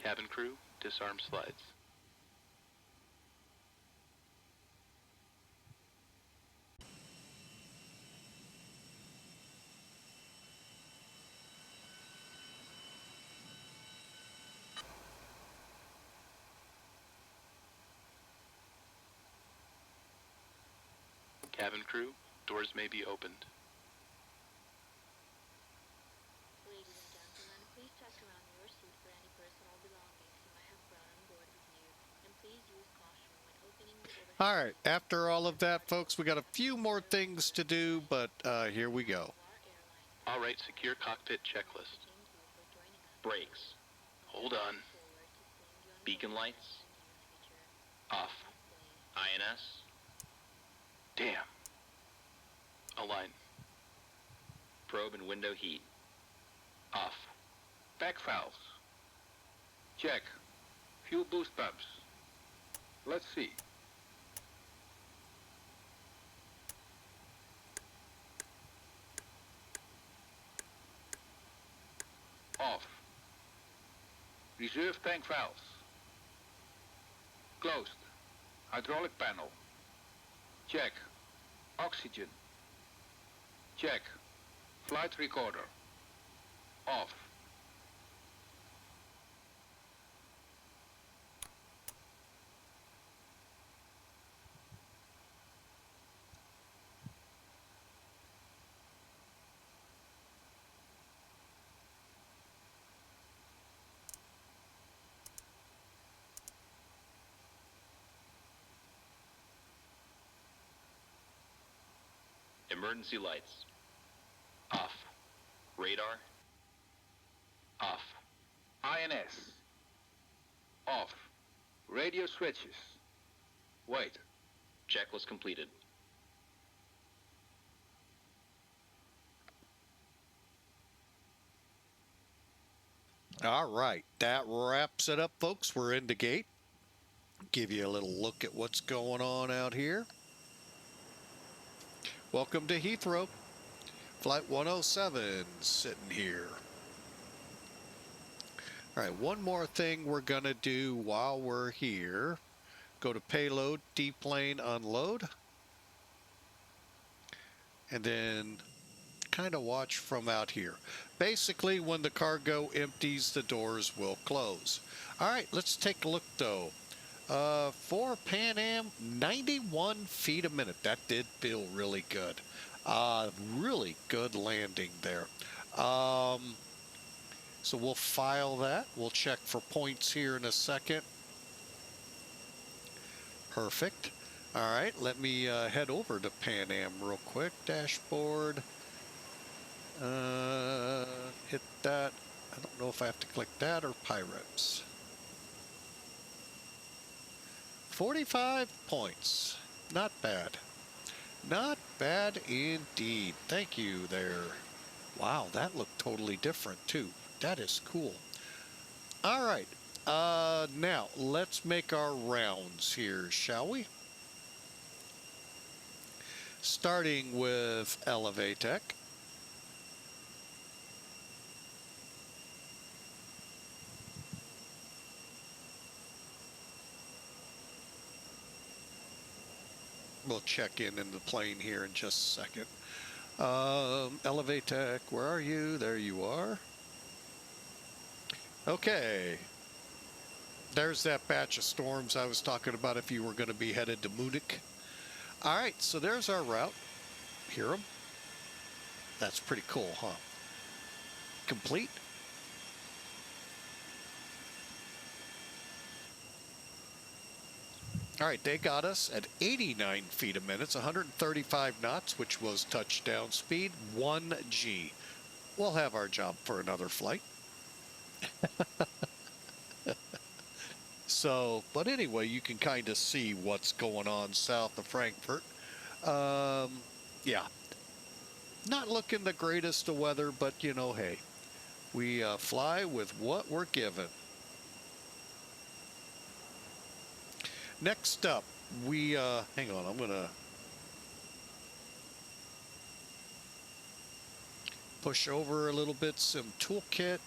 Cabin crew, disarm slides. Cabin crew, doors may be opened. Ladies and gentlemen, please check around your seat for any personal belongings you might have brought on board with you, and please use caution when opening the overhead. All right, after all of that, folks, we got a few more things to do, but here we go. All right, secure cockpit checklist. Brakes. Hold on. Beacon lights. Off. INS. Damn. Align. Probe and window heat. Off. Back valves. Check. Fuel boost pumps. Let's see. Off. Reserve tank valves. Closed. Hydraulic panel. Check. Oxygen. Check. Flight recorder. Off. Emergency lights. Off. Radar. Off. INS. Off. Radio switches. Wait. Checklist completed. All right, that wraps it up, folks. We're in the gate. Give you a little look at what's going on out here. Welcome to Heathrow. Flight 107 sitting here. All right, one more thing we're going to do while we're here. Go to payload, deplane, unload. And then kind of watch from out here. Basically, when the cargo empties, the doors will close. All right, let's take a look though. For Pan Am, 91 feet a minute. That did feel really good. Really good landing there. So we'll file that. We'll check for points here in a second. Perfect. All right, let me head over to Pan Am real quick. Dashboard. Hit that. I don't know if I have to click that or Pirates. 45 points. Not bad. Not bad indeed. Thank you there. Wow, that looked totally different too. That is cool. All right. Now let's make our rounds here, shall we? Starting with Elevatech. We'll check in the plane here in just a second. Elevatech, where are you? There you are. Okay. There's that batch of storms I was talking about if you were going to be headed to Munich. All right, so there's our route. Hear them? That's pretty cool, huh? Complete. All right, they got us at 89 feet a minute, 135 knots, which was touchdown speed, 1G. We'll have our job for another flight. So, but anyway, you can kind of see what's going on south of Frankfurt. Yeah, not looking the greatest of weather, but you know, hey, we fly with what we're given. Next up, we, hang on, I'm going to push over a little bit, some toolkit.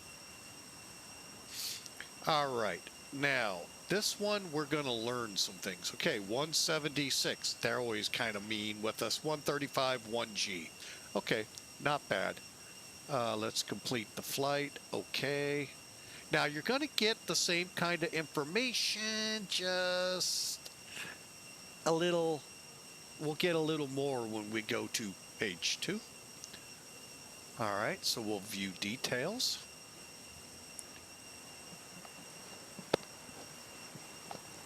All right, now, this one, we're going to learn some things. Okay, 176, they're always kind of mean with us. 135, 1G. Okay, not bad. Let's complete the flight. Okay. Now, you're going to get the same kind of information, just a little, we'll get a little more when we go to page 2. All right, so we'll view details.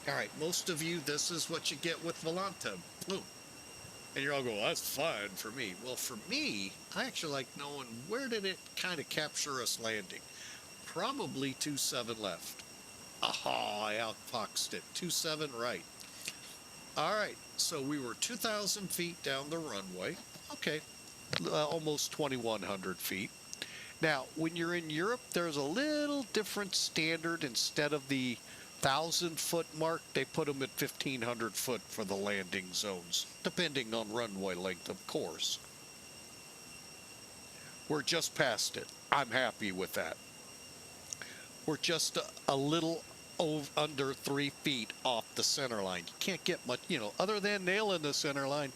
All right, most of you, this is what you get with Volanta. Boom. And you're all going, well, that's fine for me. Well, for me, I actually like knowing where did it kind of capture us landing. Probably 27 left. Aha, I outfoxed it. 27 right. All right, so we were 2,000 feet down the runway. Okay, almost 2,100 feet. Now, when you're in Europe, there's a little different standard. Instead of the 1,000-foot mark, they put them at 1,500 foot for the landing zones, depending on runway length, of course. We're just past it. I'm happy with that. We're just a little under 3 feet off the center line. You can't get much, you know, other than nailing the center line,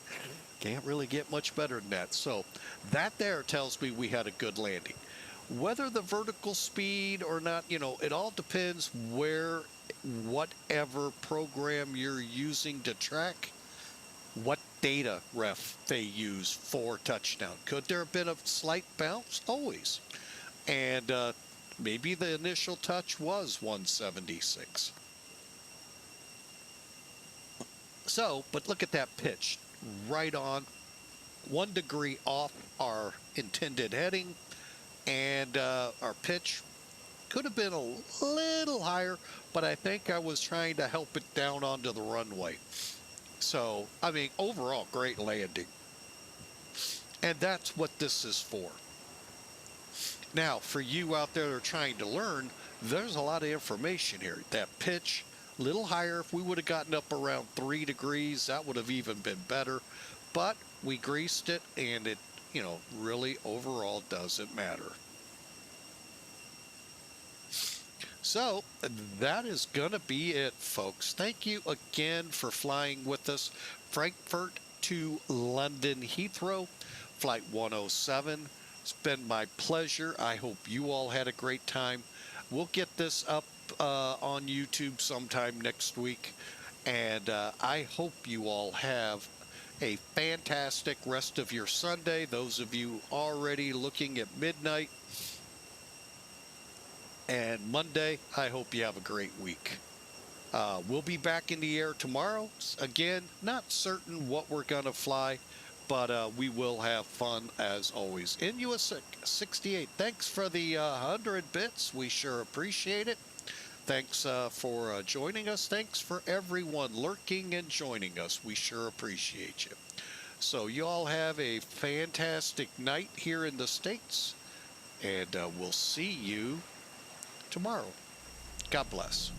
can't really get much better than that. So that there tells me we had a good landing. Whether the vertical speed or not, you know, it all depends where, whatever program you're using to track, what data ref they use for touchdown. Could there have been a slight bounce? Always. And maybe the initial touch was 176. So, but look at that pitch. Right on. 1 degree off our intended heading. And our pitch could have been a little higher, but I think I was trying to help it down onto the runway. So, I mean, overall, great landing. And that's what this is for. Now, for you out there that are trying to learn, there's a lot of information here. That pitch, a little higher. If we would have gotten up around 3 degrees, that would have even been better. But we greased it, and it, you know, really overall doesn't matter. So that is going to be it, folks. Thank you again for flying with us. Frankfurt to London Heathrow. Flight 107. It's been my pleasure. I hope you all had a great time. We'll get this up on YouTube sometime next week. And I hope you all have a fantastic rest of your Sunday. Those of you already looking at midnight and Monday, I hope you have a great week. We'll be back in the air tomorrow. Again, not certain what we're going to fly, but we will have fun as always. In US 68, thanks for the 100 bits. We sure appreciate it. Thanks for joining us. Thanks for everyone lurking and joining us. We sure appreciate you. So you all have a fantastic night here in the States, and we'll see you tomorrow. God bless.